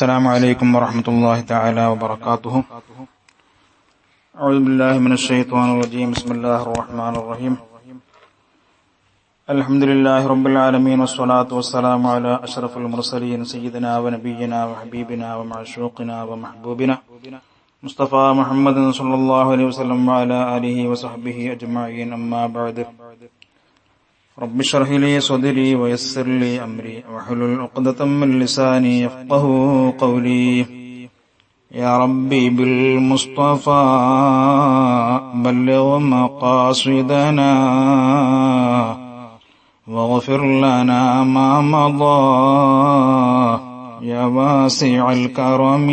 السلام عليكم ورحمة الله تعالى وبركاته. أعوذ بالله من الشيطان الرجيم. بسم الله الرحمن الرحيم. الحمد لله رب العالمين والصلاة والسلام على أشرف المرسلين سيدنا ونبينا وحبيبنا ومعشوقنا ومحبوبنا مصطفى محمد صلى الله عليه وسلم وعلى آله وصحبه أجمعين. أما بعد، رب اشرح لي صدري ويسر لي أمري واحلل عقدة من لساني يفقهوا قولي. يا ربي بالمصطفى بلغ مقاصدنا واغفر لنا ما مضى يا واسع الكرم.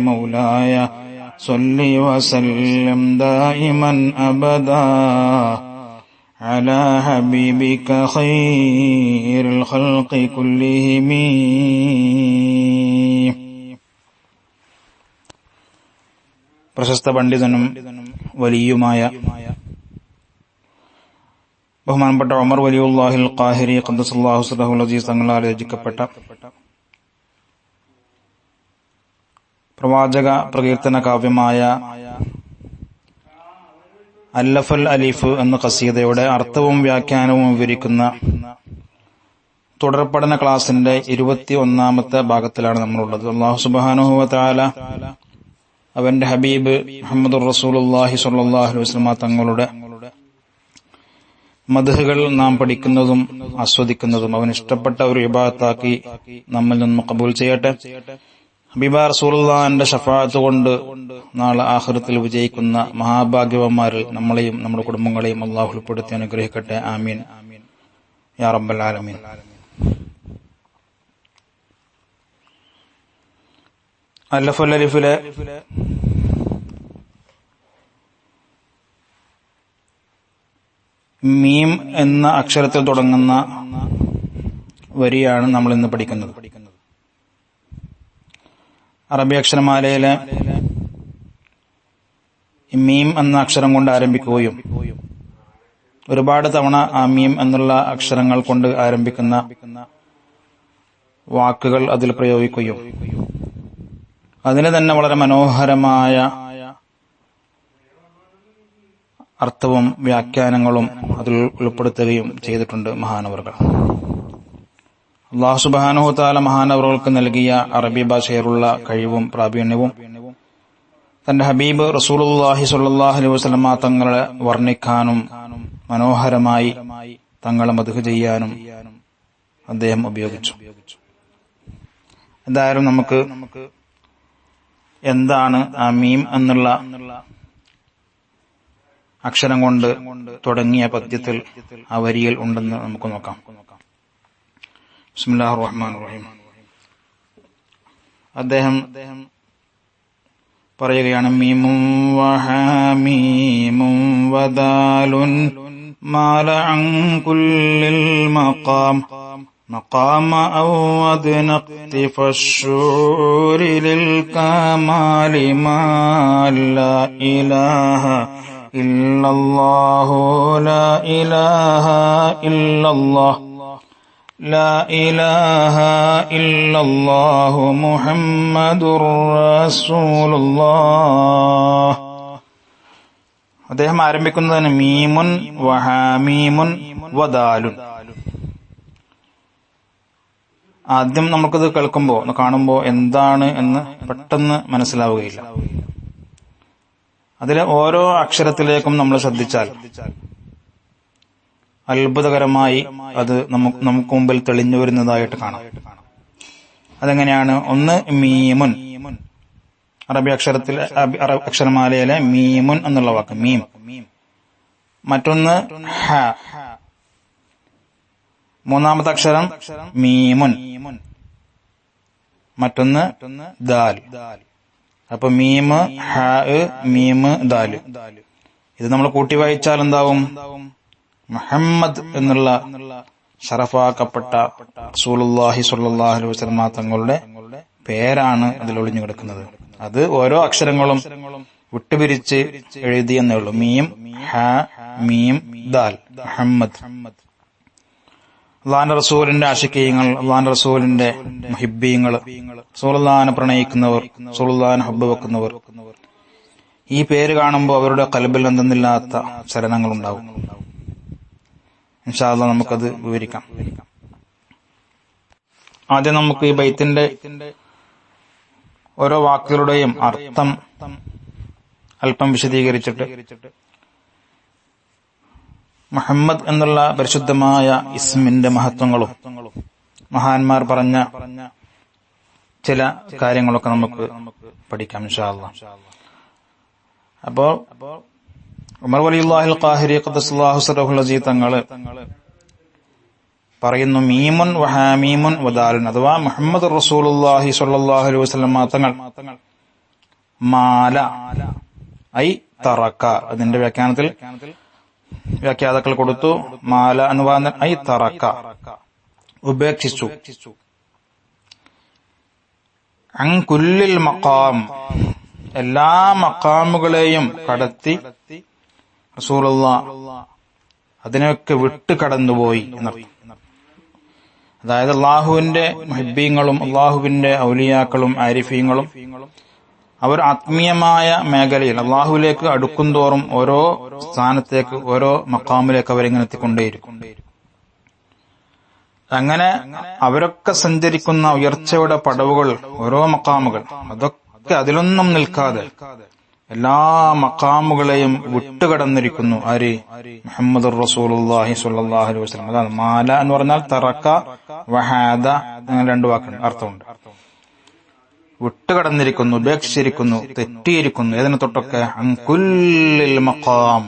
مولاي صل وسلم دائما أبدا على حبيبك خير الخلق كلهم. പ്രശസ്ത പണ്ഡിതനും വലിയുമായ ബഹുമാനപ്പെട്ട ഉമർ വലിയുല്ലാഹിൽ ഖാഹിരി ഖദ്ദസല്ലാഹു സിറഹുൽ അസീസ് തങ്ങളാൽ രചിക്കപ്പെട്ട പ്രവാചക പ്രകീർത്തന കാവ്യമായ അല്ലഫൽ അലിഫ് എന്ന ഖസീദയുടെ അർത്ഥവും വ്യാഖ്യാനവും വിവരിക്കുന്ന തുടർപഠന ക്ലാസിന്റെ 21ാമത്തെ ഭാഗത്തിലാണ് നമ്മളുള്ളത്. അല്ലാഹു സുബ്ഹാനഹു വ തആല അവന്റെ ഹബീബ് മുഹമ്മദുർ റസൂലുള്ളാഹി സ്വല്ലല്ലാഹു അലൈഹി വസല്ലം തങ്ങളുടെ മദ്ഹുകൾ നാം പഠിക്കുന്നതും ആസ്വദിക്കുന്നതും അവൻ ഇഷ്ടപ്പെട്ട ഒരു ഇബാദത്താക്കി നമ്മിൽ നിന്ന് ഖബൂൽ ചെയ്യട്ടെ. ഹബീബ റസൂലുള്ളാഹിന്റെ ശഫാഅത്ത് കൊണ്ട് നാളെ ആഖിറത്തിൽ വിജയിക്കുന്ന മഹാഭാഗ്യവാന്മാരിൽ നമ്മളെയും നമ്മുടെ കുടുംബങ്ങളെയും അല്ലാഹു ഉൾപ്പെടുത്തി അനുഗ്രഹിക്കട്ടെ. ആമീൻ യാ റബ്ബൽ ആലമീൻ. അല്ലഫുൽ അലിഫിലെ മീം എന്ന അക്ഷരത്തിൽ തുടങ്ങുന്ന വരിയാണ് നമ്മൾ ഇന്ന് പഠിക്കുന്നത്. അറബി അക്ഷരമാലയിലെ മീം എന്ന അക്ഷരം കൊണ്ട് ആരംഭിക്കുകയും ഒരുപാട് തവണ ആ മീം എന്നുള്ള അക്ഷരങ്ങൾ കൊണ്ട് ആരംഭിക്കുന്ന വാക്കുകൾ അതിൽ പ്രയോഗിക്കുകയും അതിന് തന്നെ വളരെ മനോഹരമായ അർത്ഥവും വ്യാഖ്യാനങ്ങളും അതിൽ ഉൾപ്പെടുത്തുകയും ചെയ്തിട്ടുണ്ട് മഹാനവറുകൾ. അല്ലാഹു സുബ്ഹാനഹു തആല മഹാനവറുകൾക്ക് നൽകിയ അറബി ഭാഷയിലുള്ള കഴിവും പ്രാവീണ്യവും തന്റെ ഹബീബ് റസൂലുള്ളാഹി സ്വല്ലല്ലാഹു അലൈഹി വസല്ലം തങ്ങളെ വർണ്ണിക്കാനും മനോഹരമായി തങ്ങളെ മദ്ഹ് ചെയ്യാനും അദ്ദേഹം ഉപയോഗിച്ചു. എന്തായാലും നമുക്ക് എന്താണ് ആ മീം എന്നുള്ള അക്ഷരം കൊണ്ട് തുടങ്ങിയ പദ്യത്തിൽ ആ വരിയിൽ ഉണ്ടെന്ന് നമുക്ക് നോക്കാം. ബിസ്മില്ലാഹിർ റഹ്മാനിർ റഹീം. അദ്ദേഹം പറയുകയാണ്, മീമും വഹാമീമും വദാലുൻ മാല അൻ കുല്ലിൽ മഖാം مقام أود نقطف الشعور للكمال ما لا إله إلا الله لا إله إلا الله لا إله إلا الله محمد رسول الله. അദ്ദേഹം ആരംഭിക്കുന്നതിന് മീമുൻ വഹാമീമുൻ വദാലുൻ. ആദ്യം നമുക്കത് കേൾക്കുമ്പോൾ കാണുമ്പോൾ എന്താണ് എന്ന് പെട്ടെന്ന് മനസ്സിലാവുകയില്ല. അതിലെ ഓരോ അക്ഷരത്തിലേക്കും നമ്മൾ ശ്രദ്ധിച്ചാൽ അത്ഭുതകരമായി അത് നമുക്ക് മുമ്പിൽ തെളിഞ്ഞു വരുന്നതായിട്ട് കാണാം. അതെങ്ങനെയാണ്? ഒന്ന് മീമുൻ, അറബി അക്ഷരമാലയിലെ മീമുൻ എന്നുള്ള വാക്ക് മീം. മറ്റൊന്ന് ഹ, മൂന്നാമത്തെ അക്ഷരം മീമുൻ, മറ്റൊന്ന് ദാൽ. അപ്പൊ മീമ് ഹ മീമ് ദാല്. ഇത് നമ്മൾ കൂട്ടി വായിച്ചാൽ എന്താവും? മുഹമ്മദ് എന്നുള്ള ശറഫാക്കപ്പെട്ട റസൂലുള്ളാഹി സ്വല്ലല്ലാഹു അലൈഹി വസല്ലം തങ്ങളുടെ പേരാണ് അതിൽ ഒളിഞ്ഞു കിടക്കുന്നത്. അത് ഓരോ അക്ഷരങ്ങളും വിട്ടുപിരിച്ച് എഴുതിയെന്നേ ഉള്ളൂ. മീം ഹ മീം ദാൽ മുഹമ്മദ്. അള്ളാന്റെ റസൂലിന്റെ ആശിക്കീയങ്ങൾ, അള്ളാന്റെ റസൂലിന്റെ മുഹിബ്ബീങ്ങൾ, റസൂലുള്ളാഹിനെ പ്രണയിക്കുന്നവർ, റസൂലുള്ളാഹിനെ ഹബ്ബ് വെക്കുന്നവർ, ഈ പേര് കാണുമ്പോൾ അവരുടെ ഖൽബിൽ എന്തെന്നില്ലാത്ത ചലനങ്ങൾ ഉണ്ടാവും. ഇൻഷാ അല്ലാഹ് നമുക്കത് വിവരിക്കാം. ആദ്യം നമുക്ക് ഈ ബൈത്തിന്റെ ഓരോ വാക്കുകളുടെയും അർത്ഥം അല്പം വിശദീകരിച്ചിട്ട് മുഹമ്മദ് എന്നുള്ള പരിശുദ്ധമായ ഇസ്മിന്റെ മഹത്വങ്ങളും മഹാന്മാർ പറഞ്ഞ ചില കാര്യങ്ങളൊക്കെ നമുക്ക് പഠിക്കാം ഇൻഷാ അല്ലാഹ്. അപ്പോ ഉമർ വലിയുല്ലാഹിൽ ഖാഹിരി ഖദ്ദസല്ലാഹു സിറഹുൽ അസീസ് തങ്ങള് പറയുന്നു, മീമുൻ വഹാമീമുൻ വദാലുൻ, അഥവാ മുഹമ്മദ് റസൂലുള്ളാഹി സ്വല്ലല്ലാഹു അലൈഹി വസല്ലം തങ്ങൾ മാല ഐ തറക്ക, അതിന്റെ വ്യാഖ്യാനത്തിൽ വ്യാഖ്യാതാക്കൾ കൊടുത്തു, മാല എന്ന് പറഞ്ഞ ഐ തറക്ക, ഉപേക്ഷിച്ചു, അൻ കുല്ലിൽ മഖാം, എല്ലാ മഖാമുകളെയും കടത്തി റസൂലുള്ളാഹ് അതിനൊക്കെ വിട്ട് കടന്നുപോയി എന്നർത്ഥം. അതായത് അള്ളാഹുവിന്റെ മുഹിബ്ബീങ്ങളും അള്ളാഹുവിന്റെ ഔലിയാക്കളും ആരിഫീങ്ങളും അവർ ആത്മീയമായ മേഖലയിൽ അള്ളാഹുവിലേക്ക് അടുക്കുംതോറും ഓരോ സ്ഥാനത്തേക്ക്, ഓരോ മഖാമിലേക്ക് അവരിങ്ങനെ എത്തിക്കൊണ്ടേയിരിക്കും. അങ്ങനെ അവരൊക്കെ സഞ്ചരിക്കുന്ന ഉയർച്ചയുടെ പടവുകൾ, ഓരോ മഖാമുകൾ, അതൊക്കെ അതിലൊന്നും നിൽക്കാതെ എല്ലാ മഖാമുകളെയും വിട്ടുകടന്നിരിക്കുന്നു. ആര്? മുഹമ്മദുർ റസൂലുള്ളാഹി സ്വല്ലല്ലാഹു അലൈഹി വസല്ലം. അതാണ് മാല എന്ന് പറഞ്ഞാൽ തറക്ക, വഹാദ, അങ്ങനെ രണ്ട് വാക്കുണ്ട്, അർത്ഥമുണ്ട്. വിട്ടുകടന്നിരിക്കുന്നു, ഉപേക്ഷിച്ചിരിക്കുന്നു, തെറ്റിയിരിക്കുന്നു. ഏതിനെ തൊട്ടൊക്കെ? അൻ കുല്ലിൽ മഖാം,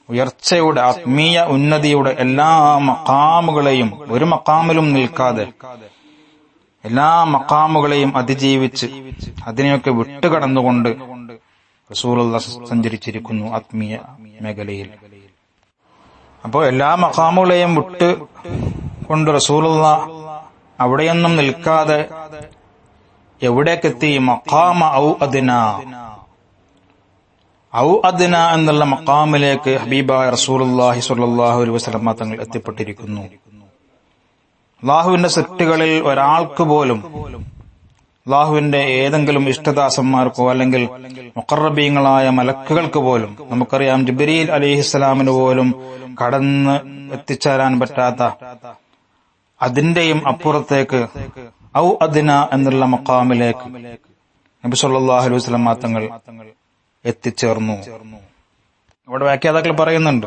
ഉയർച്ചയുടെ ആത്മീയ ഉന്നതിയുടെ എല്ലാ മഖാമുകളെയും, ഒരു മഖാമിലും നിൽക്കാതെ എല്ലാ മഖാമുകളെയും അതിജീവിച്ച് അതിനെയൊക്കെ വിട്ടുകടന്നുകൊണ്ട് റസൂലുള്ളാഹി സഞ്ചരിച്ചിരിക്കുന്നു ആത്മീയ മേഖലയിൽ. അപ്പോ എല്ലാ മഖാമുകളെയും വിട്ട് കൊണ്ട് റസൂലുള്ളാഹി അവിടെയൊന്നും നിൽക്കാതെ എവിടേക്കെത്തി? മഖാമ ഔ അദ്ന, ഔ അദ്ന എന്നുള്ള മഖാമിലേക്ക് ഹബീബായ റസൂലുള്ളാഹി സ്വല്ലല്ലാഹു അലൈഹി വസല്ലം തങ്ങൾ എത്തിപ്പെട്ടിരിക്കുന്നു. അല്ലാഹുവിന്റെ സൃഷ്ടികളിൽ ഒരാൾക്ക് പോലും, അല്ലാഹുവിന്റെ ഏതെങ്കിലും ഇഷ്ടദാസന്മാർക്കോ അല്ലെങ്കിൽ മുഖറബീങ്ങളായ മലക്കുകൾക്ക് പോലും, നമുക്കറിയാം ജിബ്രീൽ അലൈഹിസ്സലാമിന് പോലും കടന്ന് എത്തിച്ചേരാൻ പറ്റാത്ത, അതിന്റെയും അപ്പുറത്തേക്ക് ഔ അദ്ന എന്നുള്ള മഖാമിലേക്ക് നബി സല്ലല്ലാഹു അലൈഹി വസല്ലം തങ്ങൾ എത്തിച്ചേർന്നു. അവിടെ വ്യാഖ്യാതാക്കൾ പറയുന്നുണ്ട്,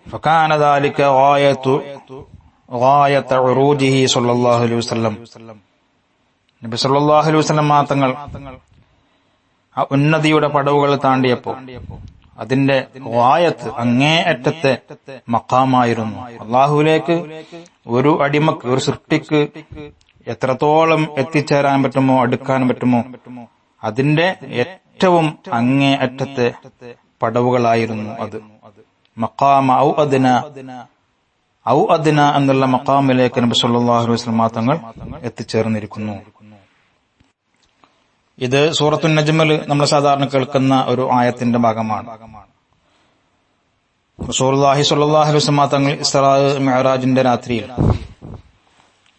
ഫകാന ദാലിക ഗായത ഉറൂജിഹി സല്ലല്ലാഹു അലൈഹി വസല്ലം. നബി സല്ലല്ലാഹു അലൈഹി വസല്ലം തങ്ങൾ ആ ഉന്നതിയുടെ പടവുകൾ താണ്ടിയപ്പോൾ അതിന്റെ ഗായത്ത്, അങ്ങേ അറ്റത്തെ മഖാമായിരുന്നു. അല്ലാഹുവിലേക്ക് ഒരു അടിമക്ക്, ഒരു സൃഷ്ടിക്ക് എത്രത്തോളം എത്തിച്ചേരാൻ പറ്റുമോ, അടുക്കാൻ പറ്റുമോ, അതിന്റെ ഏറ്റവും അങ്ങേ അറ്റത്തെ പടവുകളായിരുന്നു അത്. മഖാമ ഔ അദ്ന, ഔ അദ്ന എന്നുള്ള മഖാമിലേക്ക് നബി സല്ലല്ലാഹു അലൈഹി വസല്ലം തങ്ങൾ എത്തിച്ചേർന്നിരിക്കുന്നു. ഇത് സൂറത്തുൻ നജ്മിൽ നമ്മൾ സാധാരണ കേൾക്കുന്ന ഒരു ആയത്തിന്റെ ഭാഗമാണ്. റസൂലുള്ളാഹി സ്വല്ലല്ലാഹു അലൈഹി വസല്ലം തങ്ങൾ ഇസ്റാ മിഅ്റാജിന്റെ രാത്രിയിൽ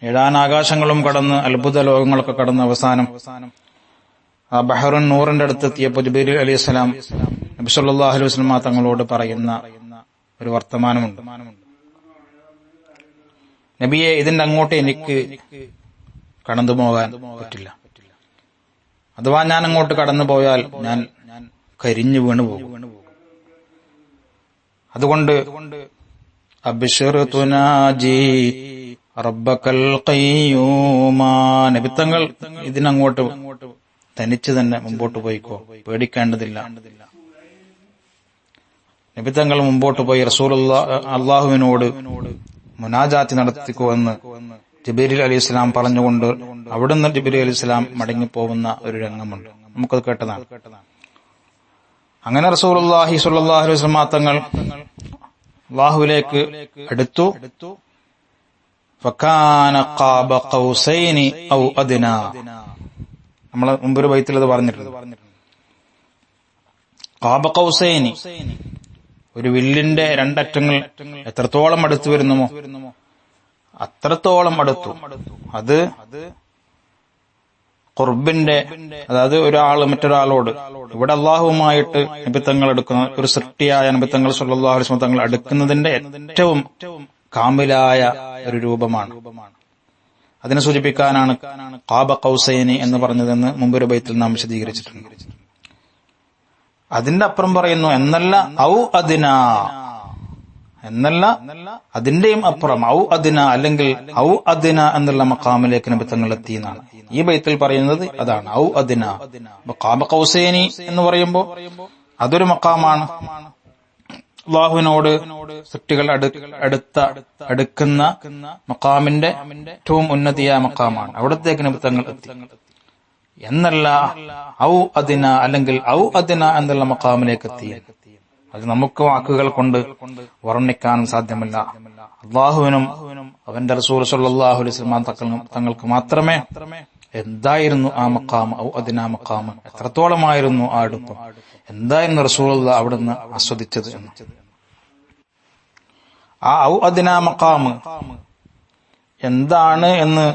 7 ആകാശങ്ങളും കടന്ന് അത്ഭുത ലോകങ്ങളൊക്കെ കടന്ന് അവസാനം ആ ബഹറുൻ നൂറിന്റെ അടുത്തെത്തിയപ്പോൾ ജിബ്രീൽ അലൈഹിസ്സലാം നബി സല്ലല്ലാഹു അലൈഹി വസല്ലം തങ്ങളോട് പറയുന്ന ഒരു വർത്തമാനമുണ്ട്. നബിയെ, ഇതിന്റെ അങ്ങോട്ട് എനിക്ക് കടന്നു പോകാൻ പറ്റില്ല. അഥവാ ഞാൻ അങ്ങോട്ട് കടന്നു പോയാൽ ഞാൻ കരിഞ്ഞു വീണു പോകും. അതുകൊണ്ട് അബ്ശിർ തുനാജി റബ്ബക്കൽ ഖയ്യൂമ, നബിത്തങ്ങൾ ഇതിനങ്ങോട്ട് തനിച്ച് തന്നെ മുമ്പോട്ട് പോയിക്കോ, പേടിക്കേണ്ടതില്ല. നബിത്തങ്ങൾ മുമ്പോട്ട് പോയി അള്ളാഹുവിനോട് മുനാജാത്ത് നടത്തിക്കോ എന്ന് ജിബ്രീൽ അലൈഹിസ്സലാം പറഞ്ഞുകൊണ്ട് അവിടുന്ന് ജിബ്രീൽ അലൈഹിസ്സലാം മടങ്ങിപ്പോകുന്ന ഒരു രംഗമുണ്ട്, നമുക്കത് കേട്ടതാണ്. അങ്ങനെ റസൂലുള്ളാഹി സ്വല്ലല്ലാഹു അലൈഹി വസല്ലം തങ്ങൾ അല്ലാഹുവിലേക്ക് അടുത്തു. ഫകാന ഖാബ ഖൗസൈനി ഔ അദ്ന, നമ്മൾ മുമ്പൊരു ബൈത്തിൽ അത് പറഞ്ഞിട്ടുണ്ട്. ഖാബ ഖൗസൈനി, ഒരു വില്ലിന്റെ രണ്ടറ്റങ്ങൾ എത്രത്തോളം അടുത്തു വരുന്നുമോ അത്രത്തോളം അടുത്തു. അത് ഖുർബിന്റെ, അതായത് ഒരാള് മറ്റൊരാളോട്, ഇവിടെ അള്ളാഹുവുമായിട്ട് നബിത്തങ്ങൾ എടുക്കുന്ന ഒരു സൃഷ്ടിയായ നബിത്തങ്ങൾ സല്ലല്ലാഹു അലൈഹി വസല്ലം തങ്ങൾ അടുക്കുന്നതിന്റെ ഏറ്റവും കാമിലായ ഒരു രൂപമാണ്. അതിനെ സൂചിപ്പിക്കാനാണ് ഖാബ ഖൗസൈനി എന്ന് പറഞ്ഞതെന്ന് മുമ്പൊരു ബൈത്തിൽ നാം വിശദീകരിച്ചിട്ടുണ്ട്. അതിന്റെ അപ്പുറം പറയുന്നു എന്നല്ല ഔ അദിന, എന്നല്ല അതിന്റെയും അപ്പുറം ഔ അദിന, അല്ലെങ്കിൽ ഔ അദിന എന്നുള്ള മഖാമിലേക്ക് നബിത്തങ്ങൾ എത്തി എന്നാണ് ഈ ബൈത്തിൽ പറയുന്നത്. അതാണ് ഔ അദിന. ഖാബ ഖൗസൈനി എന്ന് പറയുമ്പോൾ അതൊരു മഖാമാണ്. അല്ലാഹുവിനോട് സൃഷ്ടികൾ അടുക്കുന്ന മഖാമിന്റെ ഏറ്റവും ഉന്നതിയായ മഖാമാണ്. അവിടത്തേക്ക് നബിത്തങ്ങൾ എത്തി. എന്നല്ല ഔ അദിന, അല്ലെങ്കിൽ ഔ അദിന എന്നുള്ള മഖാമിലേക്ക് എത്തി. അത് നമുക്ക് വാക്കുകൾ കൊണ്ട് വർണ്ണിക്കാനും സാധ്യമല്ല. അള്ളാഹുവിനും അവന്റെ റസൂൽ സല്ലല്ലാഹു അലൈഹി വസല്ലം തങ്ങൾക്ക് മാത്രമേ എന്തായിരുന്നു ആ മഖാം, ഔ അദിന മഖാം, എത്രത്തോളമായിരുന്നു ആ അടുപ്പം, എന്തായിരുന്നു റസൂലുള്ളാഹി അവിടുന്ന് ആസ്വദിച്ചത് എന്ന്. ആ ഔ അദിന മഖാം എന്താണ് എന്ന്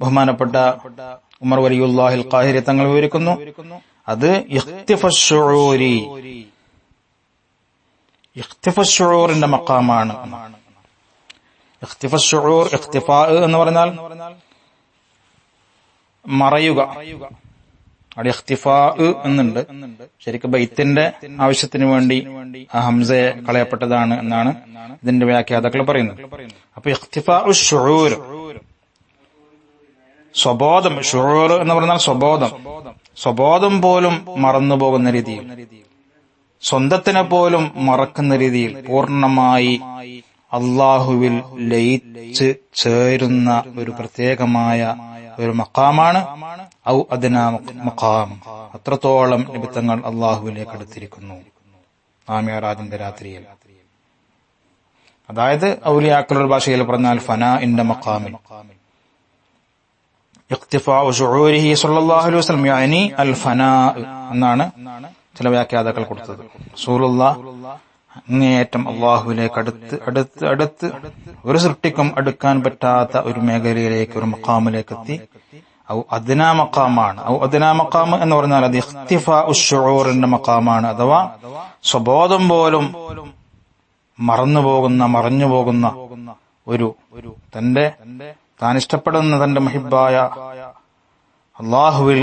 ബഹുമാനപ്പെട്ട ഉമർ വലിയുല്ലാഹിൽ ഖാഹിരി തങ്ങൾ വിവരിക്കുന്നു. അത് ഇഖ്തിഫശ്ശുഊരി, ഇഖ്തിഫശ്ശുഊറിന്റെ മഖാമാണ്. ഇഖ്തിഫശ്ശുഊർ, ഇഖ്തിഫാ എന്ന് പറഞ്ഞാൽ മറയുക. അവിടെ ഇഖ്തിഫാ എന്നുണ്ട്. ശരിക്കും ബൈത്തിന്റെ ആവശ്യത്തിന് വേണ്ടി ആ ഹംസയെ കളയപ്പെട്ടതാണ് എന്നാണ് ഇതിന്റെ വ്യാഖ്യാതാക്കൾ പറയുന്നത്. അപ്പൊ ഇഖ്തിഫാഉ ശുഊർ, സ്വബോധം, ശുഊർ എന്ന് പറഞ്ഞാൽ സ്വബോധം, സ്വബോധം പോലും മറന്നു പോകുന്ന രീതിയിൽ, സ്വന്തത്തിനെ പോലും മറക്കുന്ന രീതിയിൽ പൂർണ്ണമായി അള്ളാഹുവിൽ ലയിച്ച് ചേരുന്ന ഒരു പ്രത്യേകമായ ഒരു മഖാമാണ് ഔ അദ്ന മഖാം. അത്രത്തോളം നിബിത്തങ്ങൾ അള്ളാഹുവിലേക്ക് അടുത്തിരിക്കുന്നു ആ മിഅ്റാജിന്റെ രാത്രിയിൽ. അതായത് ഔലിയാക്കളുടെ ഭാഷയിൽ പറഞ്ഞാൽ ഫനാഇന്റെ മഖാമിൽ ഇഖ്തിഫാഉ ശുഊരിഹി സ്വല്ലല്ലാഹു അലൈഹി വസല്ലം യഅനി അൽ ഫനാ എന്നാണ് ചില വ്യാഖ്യാതാക്കൾ കൊടുത്തത്. റസൂലുള്ളാഹ് അങ്ങേയറ്റം അള്ളാഹുവിലേക്ക് അടുത്ത് ഒരു സൃഷ്ടിക്കും അടുക്കാൻ പറ്റാത്ത ഒരു മേഖലയിലേക്ക്, ഒരു മഖാമിലേക്ക് എത്തി. ഔ അദ്നാ മഖാമാണ്. ഔ അദ്നാ മഖാം എന്ന് പറഞ്ഞാൽ അത് ഇഖ്തിഫാഉ ശുഊറിന്റെ മഖാമാണ്. അഥവാ സ്വബോധം പോലും മറഞ്ഞു പോകുന്ന ഒരു താൻ ഇഷ്ടപ്പെടുന്ന തന്റെ മുഹിബ്ബായ അള്ളാഹുവിൽ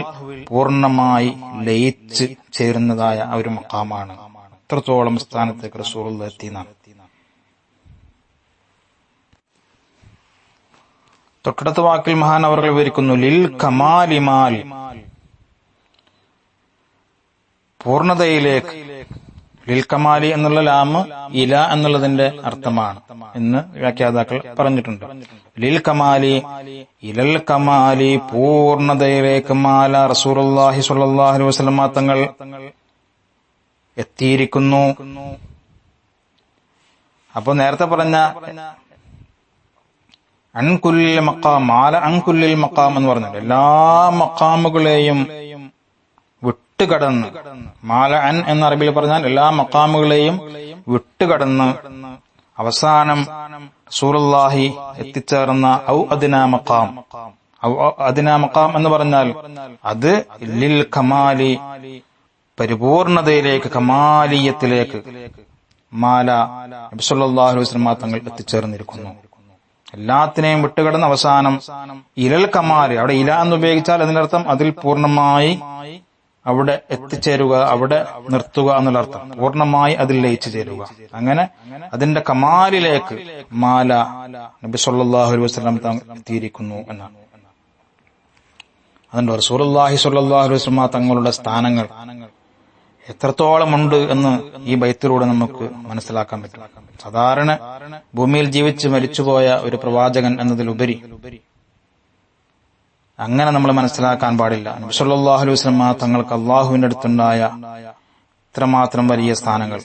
പൂർണ്ണമായി ലയിച്ച് ചേരുന്നതായ ഒരു മഖാമാണ്. അത്രത്തോളം സ്ഥാനത്തേക്ക് റസൂലുള്ളാഹി എത്തിയെന്നാണ്. തൊട്ടടുത്ത വാക്കിൽ മഹാനവർകൾ വിവരിക്കുന്നു ലിൽ കമാലിമാൽ, പൂർണ്ണതയിലേക്ക്. ലിൽ കമാലി എന്നുള്ള ലാമ് ഇല എന്നുള്ളതിന്റെ അർത്ഥമാണ് എന്ന് വ്യാഖ്യാതാക്കൾ പറഞ്ഞിട്ടുണ്ട്. ലിൽ കമാലി, ഇലൽ കമാലി, പൂർണ്ണതയിലേക്ക് മാല റസൂലുള്ളാഹി സ്വല്ലല്ലാഹു അലൈഹി വസല്ലം തങ്ങൾ എത്തിയിരിക്കുന്നു. അപ്പൊ നേരത്തെ പറഞ്ഞ അൻകുല്ലിൽ മഖാം, മാല അൻകുല്ലിൽ മഖാം എന്ന് പറഞ്ഞിട്ട് എല്ലാ മഖാമുകളെയും വിട്ടുകടന്ന്, മാല അൻ എന്ന അറബിയിൽ പറഞ്ഞാൽ എല്ലാ മഖാമുകളെയും വിട്ടുകടന്ന് അവസാനം റസൂലുള്ളാഹി എത്തിച്ചേർന്ന ഔ അദ്നാ മഖാം. ഔ അദ്നാ മഖാം എന്ന് പറഞ്ഞാൽ അത് ലിൽ കമാലി, പരിപൂർണതയിലേക്ക്, കമാലിയത്തിലേക്ക് മാല നബി സല്ലല്ലാഹു അലൈഹി വസല്ലം തങ്ങൾ എത്തിച്ചേർന്നിരിക്കുന്നു. എല്ലാത്തിനെയും വിട്ടുകിടന്ന് അവസാനം ഇലൽ കമാലി, അവിടെ ഇല എന്ന് ഉപയോഗിച്ചാൽ അതിനർത്ഥം അതിൽ പൂർണ്ണമായി അവിടെ എത്തിച്ചേരുക, അവിടെ നിർത്തുക എന്നുള്ള അർത്ഥം. പൂർണ്ണമായി അതിൽ ലയിച്ചു ചേരുക. അങ്ങനെ അതിന്റെ കമാലിലേക്ക് മാല നബി സല്ലല്ലാഹു അലൈഹി വസല്ലം എത്തിയിരിക്കുന്നു എന്നാണ്. അതുകൊണ്ട് റസൂലുള്ളാഹി സ്വല്ലല്ലാഹു അലൈഹി വസല്ലം തങ്ങളുടെ സ്ഥാനങ്ങൾ എത്രത്തോളമുണ്ട് എന്ന് ഈ ബൈത്തിലൂടെ നമുക്ക് മനസ്സിലാക്കാൻ പറ്റും. സാധാരണ ഭൂമിയിൽ ജീവിച്ച് മരിച്ചുപോയ ഒരു പ്രവാചകൻ എന്നതിലുപരി അങ്ങനെ നമ്മൾ മനസ്സിലാക്കാൻ പാടില്ല. നബി സല്ലല്ലാഹു അലൈഹി വസല്ലം തങ്ങൾക്ക് അള്ളാഹുവിന്റെ അടുത്തുണ്ടായ ഇത്രമാത്രം വലിയ സ്ഥാനങ്ങൾ,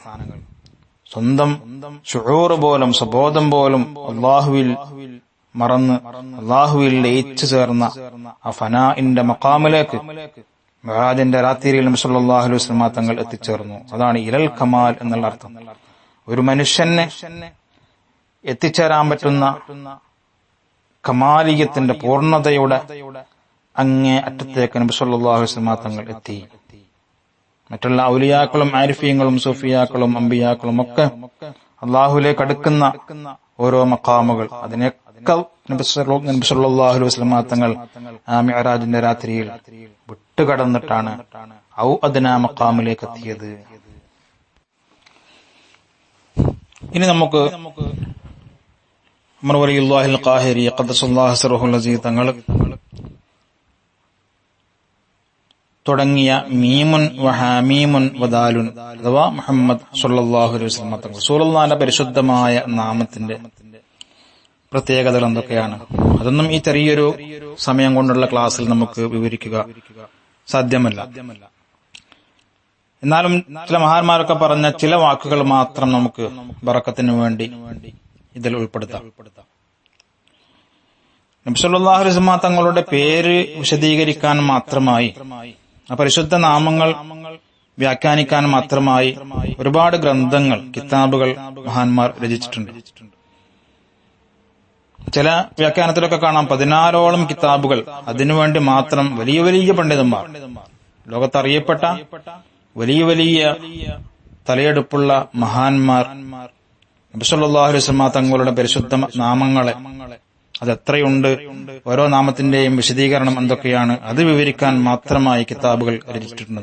സ്വന്തം ശുഊർ പോലും, സ്വബോധം പോലും അള്ളാഹുവിൽ മറന്ന് അള്ളാഹുവിൽ ലയിച്ചു ചേർന്ന ആ ഫനാഇന്റെ മഖാമിലേക്ക് മിഅ്റാജിന്റെ രാത്രിയിൽ നബി സല്ലല്ലാഹു അലൈഹി വസല്ലം തങ്ങൾ എത്തിച്ചേർന്നു. അതാണ് ഇലൽ കമാൽ എന്നുള്ള അർത്ഥം. ഒരു മനുഷ്യന് എത്തിച്ചേരാൻ പറ്റുന്ന കമാലിയത്തിന്റെ പൂർണ്ണതയുടെ അങ്ങേ അറ്റത്തേക്ക് നബി സല്ലല്ലാഹു അലൈഹി വസല്ലം തങ്ങൾ എത്തി. മറ്റുള്ള ഔലിയാക്കളും ആരിഫീങ്ങളും സൂഫിയാക്കളും അമ്പിയാക്കളും ഒക്കെ അള്ളാഹുലേക്ക് അടുക്കുന്ന ഓരോ മഖാമുകൾ, അതിനൊക്കെ നബി സല്ലല്ലാഹു അലൈഹി വസല്ലം തങ്ങൾ ആ മിഅ്റാജിന്റെ രാത്രിയിൽ വിട്ടുകടന്നിട്ടാണ് ഔ അദ്നാ മഖാമിലേക്ക് എത്തിയത്. ഇനി നമുക്ക് ഉമർ വലിയുല്ലാഹിൽ ഖാഹിരി ഖദ്ദസല്ലാഹു സിറഹുൽ അസീസ് തങ്ങൾ തുടങ്ങിയ മീമുൻ വഹാമീമുൻ വദാലുൻ അഥവാ മുഹമ്മദ് സല്ലല്ലാഹു അലൈഹി വസല്ലം തങ്ങൾ റസൂലുള്ളാഹിന്റെ പരിശുദ്ധമായ നാമത്തിന്റെ പ്രത്യേകതകൾ എന്തൊക്കെയാണ്? അതൊന്നും ഈ ചെറിയൊരു സമയം കൊണ്ടുള്ള ക്ലാസ്സിൽ നമുക്ക് വിവരിക്കുക സാധ്യമല്ല. എന്നാലും ചില മഹാന്മാരൊക്കെ പറഞ്ഞ ചില വാക്കുകൾ മാത്രം നമുക്ക് ബറക്കത്തിന് വേണ്ടി ഇതിൽ ഉൾപ്പെടുത്താം. നബി സല്ലല്ലാഹു അലൈഹി വസല്ലം തങ്ങളുടെ പേര് വിശദീകരിക്കാൻ മാത്രമായി, ആ പരിശുദ്ധ നാമങ്ങൾ വ്യാഖ്യാനിക്കാൻ മാത്രമായി ഒരുപാട് ഗ്രന്ഥങ്ങൾ, കിതാബുകൾ മഹാന്മാർ രചിച്ചിട്ടുണ്ട്. ചില വ്യാഖ്യാനത്തിലൊക്കെ കാണാം 16ഓളം കിതാബുകൾ അതിനുവേണ്ടി മാത്രം വലിയ വലിയ പണ്ഡിതന്മാർ, ലോകത്തറിയപ്പെട്ട വലിയ വലിയ തലയെടുപ്പുള്ള മഹാന്മാർ നബി സല്ലല്ലാഹു അലൈഹി വസല്ലം തങ്ങളുടെ പരിശുദ്ധ നാമങ്ങളെ, അതെത്രയുണ്ട്, ഓരോ നാമത്തിന്റെയും വിശദീകരണം എന്തൊക്കെയാണ്, അത് വിവരിക്കാൻ മാത്രമായി കിതാബുകൾ രചിച്ചിട്ടുണ്ട്.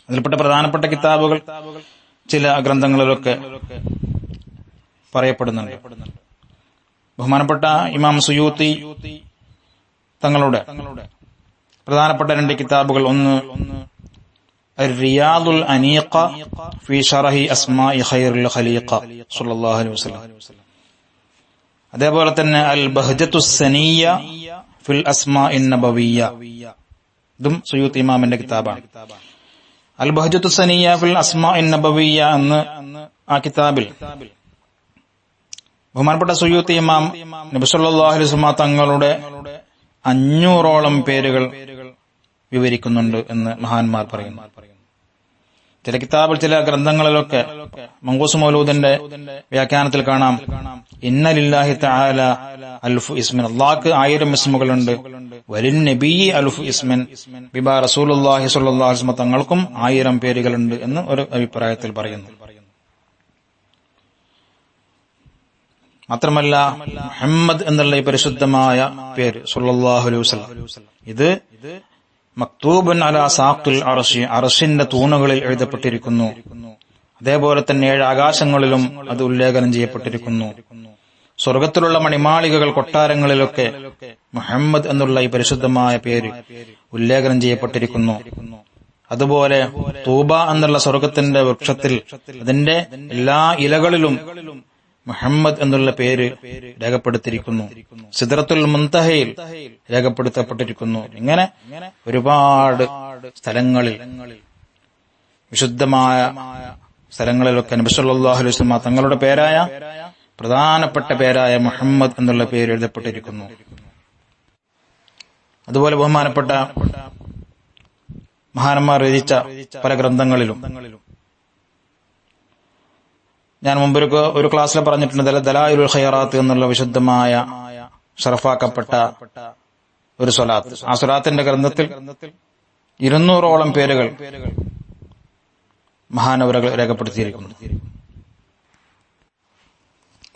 അതിൽപ്പെട്ട പ്രധാനപ്പെട്ട കിതാബുകൾ ചില ഗ്രന്ഥങ്ങളിലൊക്കെ പറയപ്പെടുന്നുണ്ട്. ബഹുമാനപ്പെട്ട ഇമാം സുയൂത്തി തങ്ങളുടെ പ്രധാനപ്പെട്ട 2 കിതാബുകൾ, ഒന്ന് റിയാദുൽ അനീഖ ഫീ ശറഹി അസ്മാഇ ഖൈറുൽ ഖലീഖ സല്ലല്ലാഹു അലൈഹി വസല്ലം, അതേപോലെ തന്നെ അൽ ബഹ്ജത്തുസ് സനിയ്യ ഫിൽ അസ്മാഇൻ നബവിയ്യ, ഇതും സുയൂത്തി ഇമാമിന്റെ കിതാബാണ്. അൽ ബഹ്ജത്തുസ് സനിയ്യ ഫിൽ അസ്മാഇൻ നബവിയ്യ എന്ന് ആ കിതാബിൽ ബഹുമാനപ്പെട്ട സുയൂത്തി ഇമാം നബി സല്ലല്ലാഹു അലൈഹി വസല്ലം തങ്ങളുടെ 500ഓളം പേരുകൾ വിവരിക്കുന്നുണ്ട് എന്ന് മഹാന്മാർ പറയുന്നു. ചില കിതാബിൽ, ചില ഗ്രന്ഥങ്ങളിലൊക്കെ മങ്കൂസ് മൗലൂദിന്റെ വ്യാഖ്യാനത്തിൽ കാണാം, ഇന്ന ലില്ലാഹി തആല അൽഫു ഇസ്മിൻ, അല്ലാഹുക്ക് 1000 ഇസ്മുകളുണ്ട്, വലിൻ നബി അൽഫു ഇസ്മിൻ, ബിബാ റസൂലുള്ളാഹി സ്വല്ലല്ലാഹു അലൈഹി വസല്ലം തങ്ങൾക്കും 1000 പേരുകളുണ്ട് എന്ന് ഒരു അഭിപ്രായത്തിൽ പറയുന്നു. മാത്രമല്ല മുഹമ്മദ് എന്നുള്ള ഈ പരിശുദ്ധമായ പേര് സല്ലല്ലാഹു അലൈഹി വസല്ലം, ഇത് മക്തൂബൻ അലാ സാഖിൽ അർശി, അർശിന്റെ തൂണുകളിൽ എഴുതപ്പെട്ടിരിക്കുന്നു. അതേപോലെ തന്നെ 7 ആകാശങ്ങളിലും അത് ഉല്ലേഖനം ചെയ്യപ്പെട്ടിരിക്കുന്നു. സ്വർഗത്തിലുള്ള മണിമാളികകൾ, കൊട്ടാരങ്ങളിലൊക്കെ മുഹമ്മദ് എന്നുള്ള ഈ പരിശുദ്ധമായ പേര് ഉല്ലേഖനം ചെയ്യപ്പെട്ടിരിക്കുന്നു. അതുപോലെ തൂബ എന്നുള്ള സ്വർഗത്തിന്റെ വൃക്ഷത്തിൽ അതിന്റെ എല്ലാ ഇലകളിലും മുഹമ്മദ് എന്നുള്ള പേര് രേഖപ്പെടുത്തിയിരിക്കുന്നു. സിദ്റത്തുൽ മുൻതഹയിൽ രേഖപ്പെടുത്തപ്പെട്ടിരിക്കുന്നു. ഇങ്ങനെ ഒരുപാട് സ്ഥലങ്ങളിൽ, വിശുദ്ധമായ സ്ഥലങ്ങളിലൊക്കെ നബി സല്ലല്ലാഹു അലൈഹി വസല്ലം തങ്ങളുടെ പേരായ, പ്രധാനപ്പെട്ട പേരായ മുഹമ്മദ് എന്നുള്ള പേര് എഴുതപ്പെട്ടിരിക്കുന്നു. അതുപോലെ ബഹുമാനപ്പെട്ട മഹാന്മാർ രചിച്ച പല ഗ്രന്ഥങ്ങളിലും, ഞാൻ മുമ്പ് ഒരു ക്ലാസ്സിൽ പറഞ്ഞിട്ടുണ്ട്, ദലായിലുൽ ഖൈറാത്ത് എന്നുള്ള വിശുദ്ധമായ ഷറഫാക്കപ്പെട്ട ഒരു സ്വലാത്ത്. ആ സ്വലാത്തിന്റെ ഗ്രന്ഥത്തിൽ 200ഓളം പേരുകൾ മഹാനവറുകൾ രേഖപ്പെടുത്തിയിരിക്കുന്നു.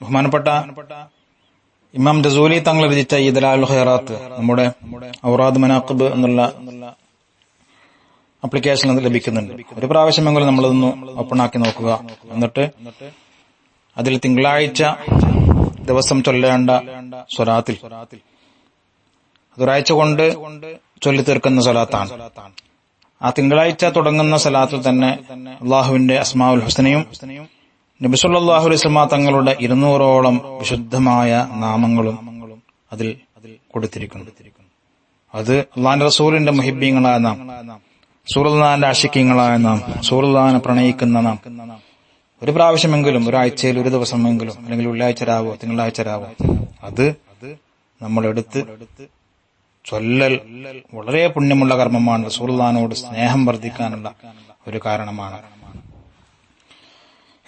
ബഹുമാനപ്പെട്ട ഇമാം ജസൂലി തങ്ങൾ രചിച്ച ഈ ദലായിലുൽ ഖൈറാത്ത് നമ്മുടെ ഔറാദ് മനാഖിബ് എന്നുള്ള ആപ്ലിക്കേഷനിൽ ലഭിക്കുന്നുണ്ട്. ഒരു പ്രാവശ്യമെങ്കിലും നമ്മളതൊന്ന് ഓപ്പണാക്കി നോക്കുക. എന്നിട്ട് അതിൽ തിങ്കളാഴ്ച ദിവസം ചൊല്ലേണ്ട സ്വലാത്തിൽ, അതൊരാഴ്ച കൊണ്ട് ചൊല്ലിത്തീർക്കുന്ന സ്വലാത്താണ്. ആ തിങ്കളാഴ്ച തുടങ്ങുന്ന സ്വലാത്തിൽ തന്നെ അള്ളാഹുവിന്റെ അസ്മാഉൽ ഹുസ്നയും നബി സല്ലല്ലാഹു അലൈഹി വസല്ലം തങ്ങളുടെ 200ഓളം വിശുദ്ധമായ നാമങ്ങളും അതിൽ കൊടുത്തിരിക്കുന്നു. അത് അള്ളാഹുവിന്റെ റസൂലിന്റെ മുഹിബ്ബീങ്ങളായ നാം, റസൂലുള്ളാഹിന്റെ ആശിഖീങ്ങളായ നാം, റസൂലുള്ളാഹിനെ പ്രണയിക്കുന്ന നാം ഒരു പ്രാവശ്യമെങ്കിലും, ഒരാഴ്ചയിൽ ഒരു ദിവസമെങ്കിലും, അല്ലെങ്കിൽ വെള്ളിയാഴ്ച രാവോ തിങ്കളാഴ്ച രാവോ അത് നമ്മളെടുത്ത് ചൊല്ലൽ വളരെ പുണ്യമുള്ള കർമ്മമാണ്. റസൂലുള്ളാഹിനോട് സ്നേഹം വർദ്ധിക്കാനുള്ള ഒരു കാരണമാണ്.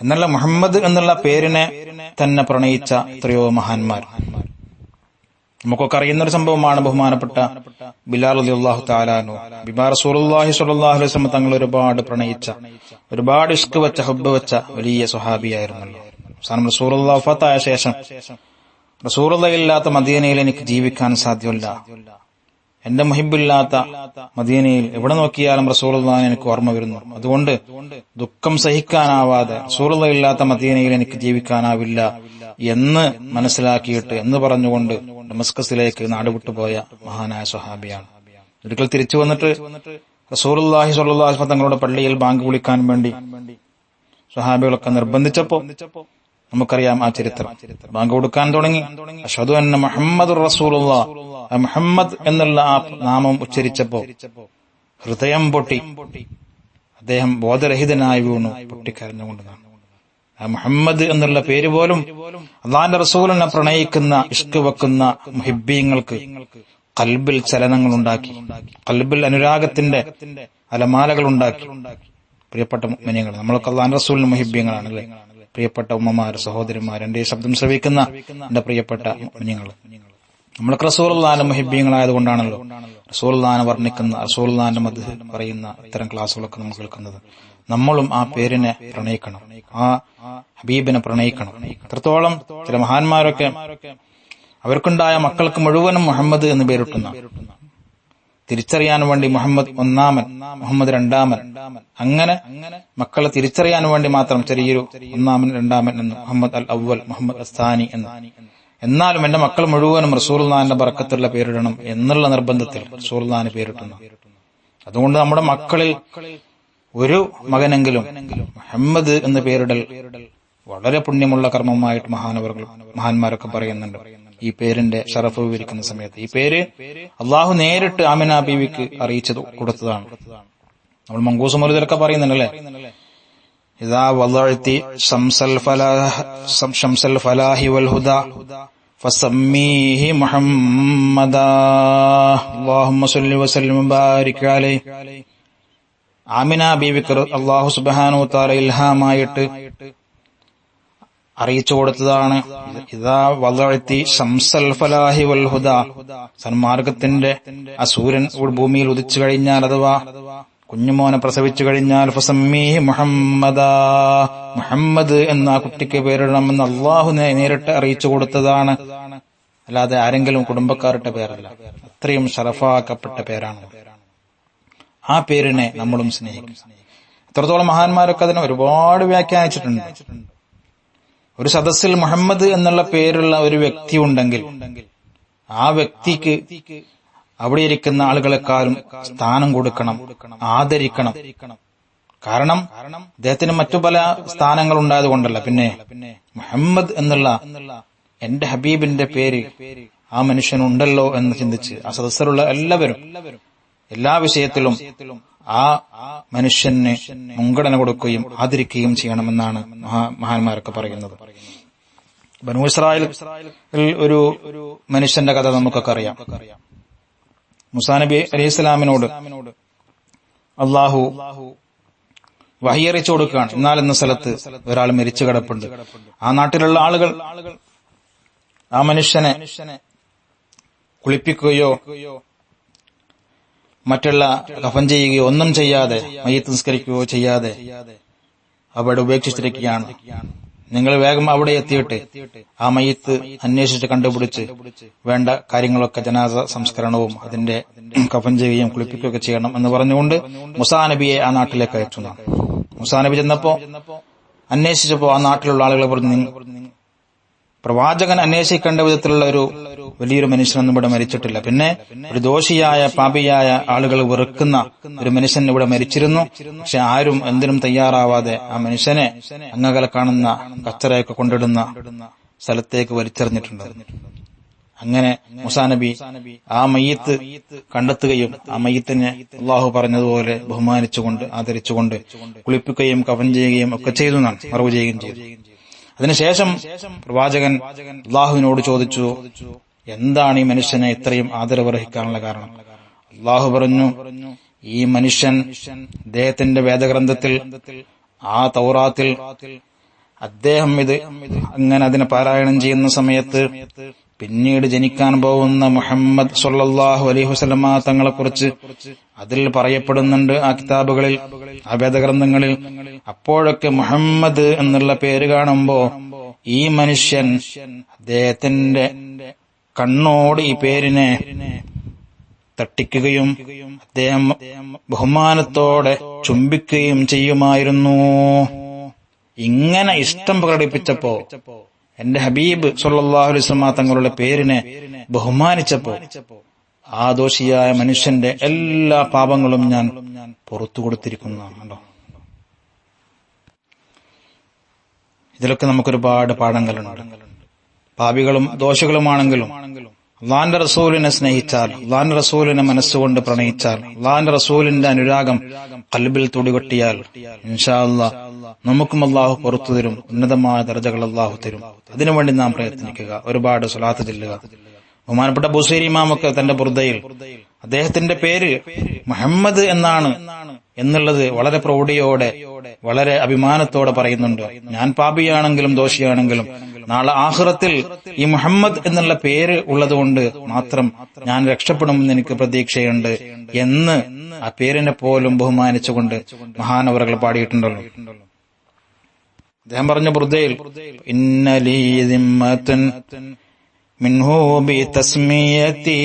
എന്നല്ല, മുഹമ്മദ് എന്നുള്ള പേരിനെ തന്നെ പ്രണയിച്ച എത്രയോ മഹാന്മാർ. നമുക്കൊക്കെ അറിയുന്ന ഒരു സംഭവമാണ് ബഹുമാനപ്പെട്ട ബിലാൽ റളിയല്ലാഹു തആല അൻഹു. ബിബാ റസൂലുള്ളാഹി സ്വല്ലല്ലാഹു അലൈഹി വസല്ലം തങ്ങൾ ഒരുപാട് പ്രണയിച്ച, ഒരുപാട് ഇഷ്ക് വെച്ച, ഹബ്ബ് വെച്ച വലിയ സ്വഹാബിയായിരുന്നല്ലോ. അവസാനം റസൂലുള്ളാഹി വഫാത്തായ ശേഷം റസൂലുള്ളാഹി ഇല്ലാത്ത മദീനയിൽ എനിക്ക് ജീവിക്കാൻ സാധ്യമല്ല, എന്റെ മുഹിബില്ലാത്ത മദീനയിൽ എവിടെ നോക്കിയാലും റസൂലുള്ളാഹിനെ എനിക്ക് ഓർമ്മ വരുന്നു, അതുകൊണ്ട് ദുഃഖം സഹിക്കാനാവാതെ റസൂലുള്ളാഹി ഇല്ലാത്ത മദീനയിൽ എനിക്ക് ജീവിക്കാനാവില്ല എന്ന് മനസ്സിലാക്കിയിട്ട് എന്ന് പറഞ്ഞുകൊണ്ട് ഡമസ്കസിലേക്ക് നാടുവിട്ടുപോയ മഹാനായ സ്വഹാബിയാണ്. ഒരിക്കൽ തിരിച്ചു വന്നിട്ട് റസൂലുള്ളാഹി സ്വല്ലല്ലാഹു അലൈഹി വസല്ലം തങ്ങളുടെ പള്ളിയിൽ ബാങ്ക് വിളിക്കാൻ വേണ്ടി സ്വഹാബികളൊക്കെ നിർബന്ധിച്ചപ്പോ നമുക്കറിയാം ആ ചരിത്രം. ബാങ്ക് കൊടുക്കാൻ തുടങ്ങി. അഷ്ഹദു അന്ന മുഹമ്മദുർ റസൂലുള്ളാഹ്, മുഹമ്മദ് എന്നുള്ള ആ നാമം ഉച്ചരിച്ചപ്പോ ഹൃദയം പൊട്ടി, അദ്ദേഹം ബോധരഹിതനായി വീണു, പൊട്ടിക്കരഞ്ഞുകൊണ്ടാണ്. ആ മുഹമ്മദ് എന്നുള്ള പേര് പോലും അല്ലാഹുവിന്റെ റസൂലിനെ പ്രണയിക്കുന്ന, ഇഷ്ക് വെക്കുന്ന മുഹിബ്ബീങ്ങൾക്ക് ഖൽബിൽ ചലനങ്ങളുണ്ടാക്കി, ഖൽബിൽ അനുരാഗത്തിന്റെ അലമാലകളുണ്ടാക്കി. പ്രിയപ്പെട്ട മുഅ്മിനീങ്ങൾ, നമ്മളൊക്കെ അല്ലാഹുവിന്റെ റസൂലിന്റെ മുഹിബ്ബീങ്ങളാണല്ലേ. പ്രിയപ്പെട്ട ഉമ്മമാര്, സഹോദരിമാർ, എന്റെ ഈ ശബ്ദം ശ്രവിക്കുന്ന എന്റെ പ്രിയപ്പെട്ട മുഅ്മിനീങ്ങൾ, നമ്മളൊക്കെ റസൂലുള്ളാഹിന്റെ മുഹിബ്ബീങ്ങളായതുകൊണ്ടാണല്ലോ റസൂലുള്ളാഹിനെ വർണ്ണിക്കുന്ന, റസൂലുള്ളാഹിന്റെ മദ്ഹ് പറയുന്ന ഇത്തരം ക്ലാസുകളൊക്കെ നമ്മൾ കേൾക്കുന്നത്. നമ്മളും ആ പേരിനെ പ്രണയിക്കണം, ആ ഹബീബിനെ പ്രണയിക്കണം. എത്രത്തോളം ചില മഹാന്മാരൊക്കെ അവർക്കുണ്ടായ മക്കൾക്ക് മുഴുവനും മുഹമ്മദ് എന്ന് പേരിട്ടുന്ന, തിരിച്ചറിയാൻ വേണ്ടി മുഹമ്മദ് ഒന്നാമൻ, മുഹമ്മദ് രണ്ടാമൻ, അങ്ങനെ മക്കളെ തിരിച്ചറിയാൻ വേണ്ടി മാത്രം ചെറിയൊരു ഒന്നാമൻ രണ്ടാമൻ എന്ന്, മുഹമ്മദ് അൽ അവ്വൽ, മുഹമ്മദ് അസ്താനി എന്ന്. എന്നാലും എന്റെ മക്കൾ മുഴുവനും റസൂലുള്ളാഹിന്റെ ബറക്കത്തുള്ള പേരിടണം എന്നുള്ള നിർബന്ധത്തിൽ റസൂലുള്ളാഹിന് പേരിട്ടുന്നു. അതുകൊണ്ട് നമ്മുടെ മക്കളിൽ ഒരു മകനെങ്കിലും മുഹമ്മദ് എന്ന് പേരിടൽ വളരെ പുണ്യമുള്ള കർമ്മമായിട്ട് മഹാന്മാരൊക്കെ പറയുന്നുണ്ട്. ഈ പേരിന്റെ ഷറഫ് വിവരിക്കുന്ന സമയത്ത് ഈ പേര് അള്ളാഹു നേരിട്ട് ആമിന ബീവിക്ക് അറിയിച്ചു കൊടുത്തതാണ്. നമ്മൾ മങ്കൂസ് മൗലിദിലൊക്കെ പറയുന്നുണ്ടല്ലേ, ഇദാ വളഅതി ശംസൽ ഫലാഹി വൽ ഹുദാ ഫസമ്മീഹി മുഹമ്മദാ അല്ലാഹുമ്മ സ്വല്ലി വസല്ലിം വബാരിക് അലൈഹി. ആമിന ബീവിക്ക് അല്ലാഹു സുബ്ഹാനഹു വ തആല ഇൽഹാമായിട്ട് അറിയിച്ചു കൊടുത്തതാണ്. ഇദാ വളഅതി ശംസൽ ഫലാഹി വൽ ഹുദാ, സന്മാർഗത്തിന്റെ ആ സൂര്യൻ ഭൂമിയിൽ ഉദിച്ചു കഴിഞ്ഞാൽ, അഥവാ കുഞ്ഞുമോനെ പ്രസവിച്ചു കഴിഞ്ഞാൽ, ഫസമ്മീഹി മുഹമ്മദാ, മുഹമ്മദ് എന്ന ആ കുട്ടിക്ക് പേരിടണമെന്ന് അള്ളാഹു നേരിട്ട് അറിയിച്ചു കൊടുത്തതാണ്. അല്ലാതെ ആരെങ്കിലും കുടുംബക്കാരുടെ പേരല്ല. അത്രയും ഷറഫാക്കപ്പെട്ട പേരാണ്. ആ പേരിനെ നമ്മളും സ്നേഹിക്കും. എത്രത്തോളം മഹാന്മാരൊക്കെ അതിനെ ഒരുപാട് വ്യാഖ്യാനിച്ചിട്ടുണ്ട്. ഒരു സദസ്സിൽ മുഹമ്മദ് എന്നുള്ള പേരുള്ള ഒരു വ്യക്തി ഉണ്ടെങ്കിൽ ആ വ്യക്തിക്ക് അവിടെ ഇരിക്കുന്ന ആളുകളെക്കാളും സ്ഥാനം കൊടുക്കണം, ആദരിക്കണം. കാരണം അദ്ദേഹത്തിന് മറ്റു പല സ്ഥാനങ്ങൾ ഉണ്ടായത് കൊണ്ടല്ല. പിന്നെ മുഹമ്മദ് എന്നുള്ള എന്റെ ഹബീബിന്റെ പേര് ആ മനുഷ്യനുണ്ടല്ലോ എന്ന് ചിന്തിച്ച് ആ സദസ്സിലുള്ള എല്ലാവരും എല്ലാ വിഷയത്തിലും ആ മനുഷ്യന് മുൻഗണന കൊടുക്കുകയും ആദരിക്കുകയും ചെയ്യണമെന്നാണ് മഹാന്മാരൊക്കെ പറയുന്നത്. ബനൂ ഇസ്രായേൽ ഒരു മനുഷ്യന്റെ കഥ നമുക്കൊക്കെ അറിയാം. മൂസാ നബി അലൈഹിസ്സലാമിനോട് അള്ളാഹു വഹിയറിച്ചു കൊടുക്കുകയാണ്, എന്നാൽ എന്ന സ്ഥലത്ത് ഒരാൾ മരിച്ചു കിടപ്പുണ്ട്. ആ നാട്ടിലുള്ള ആളുകൾ ആ മനുഷ്യനെ കുളിപ്പിക്കുകയോ മറ്റുള്ള കഫൻ ചെയ്യുകയോ ഒന്നും ചെയ്യാതെ, മയ്യിത്ത് നിസ്കരിക്കുകയോ ചെയ്യാതെ അവിടെ ഉപേക്ഷിച്ചിരിക്കുകയാണ്. നിങ്ങൾ വേഗം അവിടെ എത്തിയിട്ട് ആ മയ്യിത്ത് അന്വേഷിച്ച് കണ്ടുപിടിച്ച് വേണ്ട കാര്യങ്ങളൊക്കെ, ജനാസ സംസ്കരണവും അതിന്റെ കഫൻ ചെയ്യുകയും കുളിപ്പിക്കുകയൊക്കെ ചെയ്യണം എന്ന് പറഞ്ഞുകൊണ്ട് മൂസാ നബിയെ ആ നാട്ടിലേക്ക് അയച്ചു. മൂസാ നബി ചെന്നപ്പോ അന്വേഷിച്ചപ്പോ ആ നാട്ടിലുള്ള ആളുകളെ പറഞ്ഞു, പ്രവാചകൻ അന്വേഷിക്കേണ്ട വിധത്തിലുള്ള ഒരു വലിയൊരു മനുഷ്യനൊന്നും ഇവിടെ മരിച്ചിട്ടില്ല. പിന്നെ ഒരു ദോഷിയായ പാപിയായ ആളുകൾ വെറുക്കുന്ന ഒരു മനുഷ്യൻ ഇവിടെ മരിച്ചിരുന്നു. പക്ഷെ ആരും എന്തിനും തയ്യാറാവാതെ ആ മനുഷ്യനെ അങ്ങകലെ കാണുന്ന കച്ചറയൊക്കെ കൊണ്ടിടുന്ന സ്ഥലത്തേക്ക് വലിച്ചെറിഞ്ഞിട്ടുണ്ട്. അങ്ങനെ മൂസാ നബി ആ മയ്യിത്ത് കണ്ടെത്തുകയും ആ മയ്യിത്തിനെ അള്ളാഹു പറഞ്ഞതുപോലെ ബഹുമാനിച്ചുകൊണ്ട് ആദരിച്ചുകൊണ്ട് കുളിപ്പിക്കുകയും കഫൻ ചെയ്യുകയും ഒക്കെ ചെയ്തു, മറവ് ചെയ്യുകയും ചെയ്തു. അതിനുശേഷം പ്രവാചകൻ അള്ളാഹുവിനോട് ചോദിച്ചു, എന്താണ് ഈ മനുഷ്യനെ ഇത്രയും ആദരവർഹിക്കാനുള്ള കാരണം? അള്ളാഹു പറഞ്ഞു, ഈ മനുഷ്യൻ അദ്ദേഹത്തിന്റെ വേദഗ്രന്ഥത്തിൽ ആ തൗറാത്തിൽ അദ്ദേഹം ഇത് അങ്ങനെ അതിനെ പാരായണം ചെയ്യുന്ന സമയത്ത് പിന്നീട് ജനിക്കാൻ പോകുന്ന മുഹമ്മദ് സ്വല്ലല്ലാഹു അലൈഹി വസല്ലമ തങ്ങളെക്കുറിച്ച് അതിൽ പറയപ്പെടുന്നുണ്ട് ആ കിതാബുകളിൽ, ആ വേദഗ്രന്ഥങ്ങളിൽ. അപ്പോഴൊക്കെ മുഹമ്മദ് എന്നുള്ള പേര് കാണുമ്പോ ഈ മനുഷ്യൻ അദ്ദേഹത്തിന്റെ കണ്ണോട് ഈ പേരിനെ തട്ടിക്കുകയും അദ്ദേഹം ബഹുമാനത്തോടെ ചുംബിക്കുകയും ചെയ്യുമായിരുന്നു. ഇങ്ങനെ ഇഷ്ടം പ്രകടിപ്പിച്ചപ്പോ, എന്റെ ഹബീബ് സ്വല്ലല്ലാഹു അലൈഹി വസല്ലം തങ്ങളുടെ പേരിനെ ബഹുമാനിച്ചപ്പോ, ആ ദോഷിയായ മനുഷ്യന്റെ എല്ലാ പാപങ്ങളും ഞാൻ പുറത്തു കൊടുത്തിരിക്കുന്നതാണല്ലോ. ഇതിലൊക്കെ നമുക്കൊരുപാട് പാഠങ്ങളുണ്ട്. പാപികളും ദോഷികളുമാണെങ്കിലും അള്ളാന്റെ റസൂലിനെ സ്നേഹിച്ചാൽ, അള്ളാന്റെ റസൂലിനെ മനസ്സുകൊണ്ട് പ്രണയിച്ചാൽ, അള്ളാന്റെ റസൂലിന്റെ അനുരാഗം ഖൽബിൽ തുടികൊട്ടിയാൽ ഇൻഷാ അല്ലാഹ് നമുക്കും അള്ളാഹു പുറത്തു തരും, ഉന്നതമായ ദർജകൾ അള്ളാഹു തരും. അതിനുവേണ്ടി നാം പ്രയത്നിക്കുക, ഒരുപാട് സ്വലാത്ത് ചൊല്ലുക. ബഹുമാനപ്പെട്ട ബുസൈരി ഇമാമൊക്കെ തന്റെ ബുർദയിൽ അദ്ദേഹത്തിന്റെ പേര് മുഹമ്മദ് എന്നാണ് എന്നുള്ളത് വളരെ പ്രൗഢിയോടെ, വളരെ അഭിമാനത്തോടെ പറയുന്നുണ്ട്. ഞാൻ പാപിയാണെങ്കിലും ദോഷിയാണെങ്കിലും നാളെ ആഖിറത്തിൽ ഈ മുഹമ്മദ് എന്നുള്ള പേര് ഉള്ളതുകൊണ്ട് മാത്രം ഞാൻ രക്ഷപ്പെടുമെന്ന് എനിക്ക് പ്രതീക്ഷയുണ്ട് എന്ന് ആ പേരിനെ പോലും ബഹുമാനിച്ചുകൊണ്ട് മഹാനവറുകൾ പാടിയിട്ടുണ്ടല്ലോ. അദ്ദേഹം പറഞ്ഞ ബുർദയിൽ ഇന്നലീ ദിമ്മത്തുൻ മിൻഹു ബിതസ്മിയതി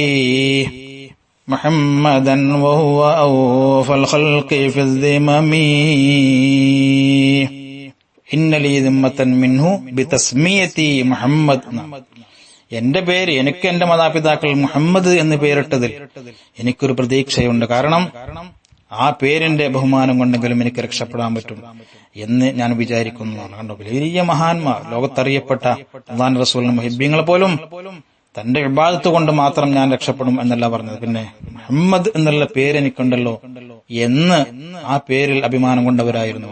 മുഹമ്മദൻ വഹുവ ഔഫൽ ഖൽഖി ഫിദ്ദിമമി. ഇന്നലീ ദിമ്മത്തൻ മിൻഹു ബിതസ്മിയതി മുഹമ്മദ്. എന്റെ പേര്, എനിക്ക് എന്റെ മാതാപിതാക്കൾ മുഹമ്മദ് എന്ന് പേരിട്ടതിൽ എനിക്കൊരു പ്രതീക്ഷയുണ്ട്. കാരണം ആ പേരിന്റെ ബഹുമാനം കൊണ്ടെങ്കിലും എനിക്ക് രക്ഷപ്പെടാൻ പറ്റും എന്ന് ഞാൻ വിചാരിക്കുന്നതാണ്. കണ്ടോ, വലിയ മഹാന്മാർ, ലോകത്തറിയപ്പെട്ട അല്ലാഹുവിന്റെ റസൂലിന്റെ മുഹിബ്ബീങ്ങൾ പോലും തന്റെ ഇബാദത്ത് കൊണ്ട് മാത്രം ഞാൻ രക്ഷപ്പെടും എന്നല്ല പറഞ്ഞത്. പിന്നെ മുഹമ്മദ് എന്നുള്ള പേര് എനിക്കുണ്ടല്ലോ എന്ന് ആ പേരിൽ അഭിമാനം കൊണ്ടവരായിരുന്നു.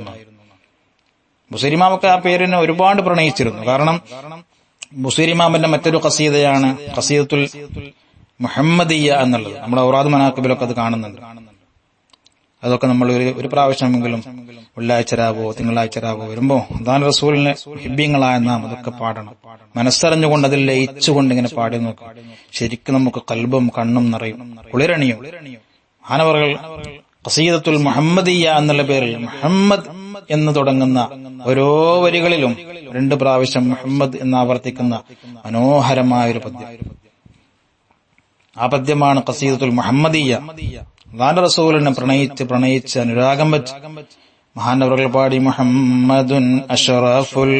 ബുസൈരിമാമൊക്കെ ആ പേരിനെ ഒരുപാട് പ്രണയിച്ചിരുന്നു. കാരണം ബുസൈരിമാമിന്റെ മറ്റൊരു ഖസീദയാണ് ഖസീദത്തുൽ മുഹമ്മദിയ്യ എന്നുള്ളത്. നമ്മുടെ ഔറാദ് മനാഖിബിലൊക്കെ അത് കാണുന്നുണ്ട്. അതൊക്കെ നമ്മൾ ഒരു പ്രാവശ്യമെങ്കിലും വെള്ളിയാഴ്ച രാവോ തിങ്കളാഴ്ച രാവോ വരുമ്പോ അല്ലാഹുവിന്റെ റസൂലിനെ ഹിബ്ബീങ്ങളായ നാം അതൊക്കെ പാടണം. മനസ്സറിഞ്ഞുകൊണ്ട് അതിൽ ലയിച്ചുകൊണ്ട് ഇങ്ങനെ പാടി നോക്കും. ശരിക്കും നമുക്ക് കൽബും കണ്ണും നിറയും, കുളിരണിയും. മഹാനവറുകൾ ഖസീദത്തുൽ മുഹമ്മദിയ്യ എന്നുള്ള പേരിൽ മുഹമ്മദ് എന്ന് തുടങ്ങുന്ന ഓരോ വരികളിലും 2 പ്രാവശ്യം മുഹമ്മദ് എന്ന് ആവർത്തിക്കുന്ന മനോഹരമായൊരു പദ്യം. ആ പദ്യമാണ് ഖസീദത്തുൽ മുഹമ്മദിയ്യ. അല്ലാഹുവിന്റെ റസൂലിനെ പ്രണയിച്ച് അനുരാഗം വെച്ച് മഹാനവറുകൾ പാടി മുഹമ്മദുൻ അഷ്റഫുൽ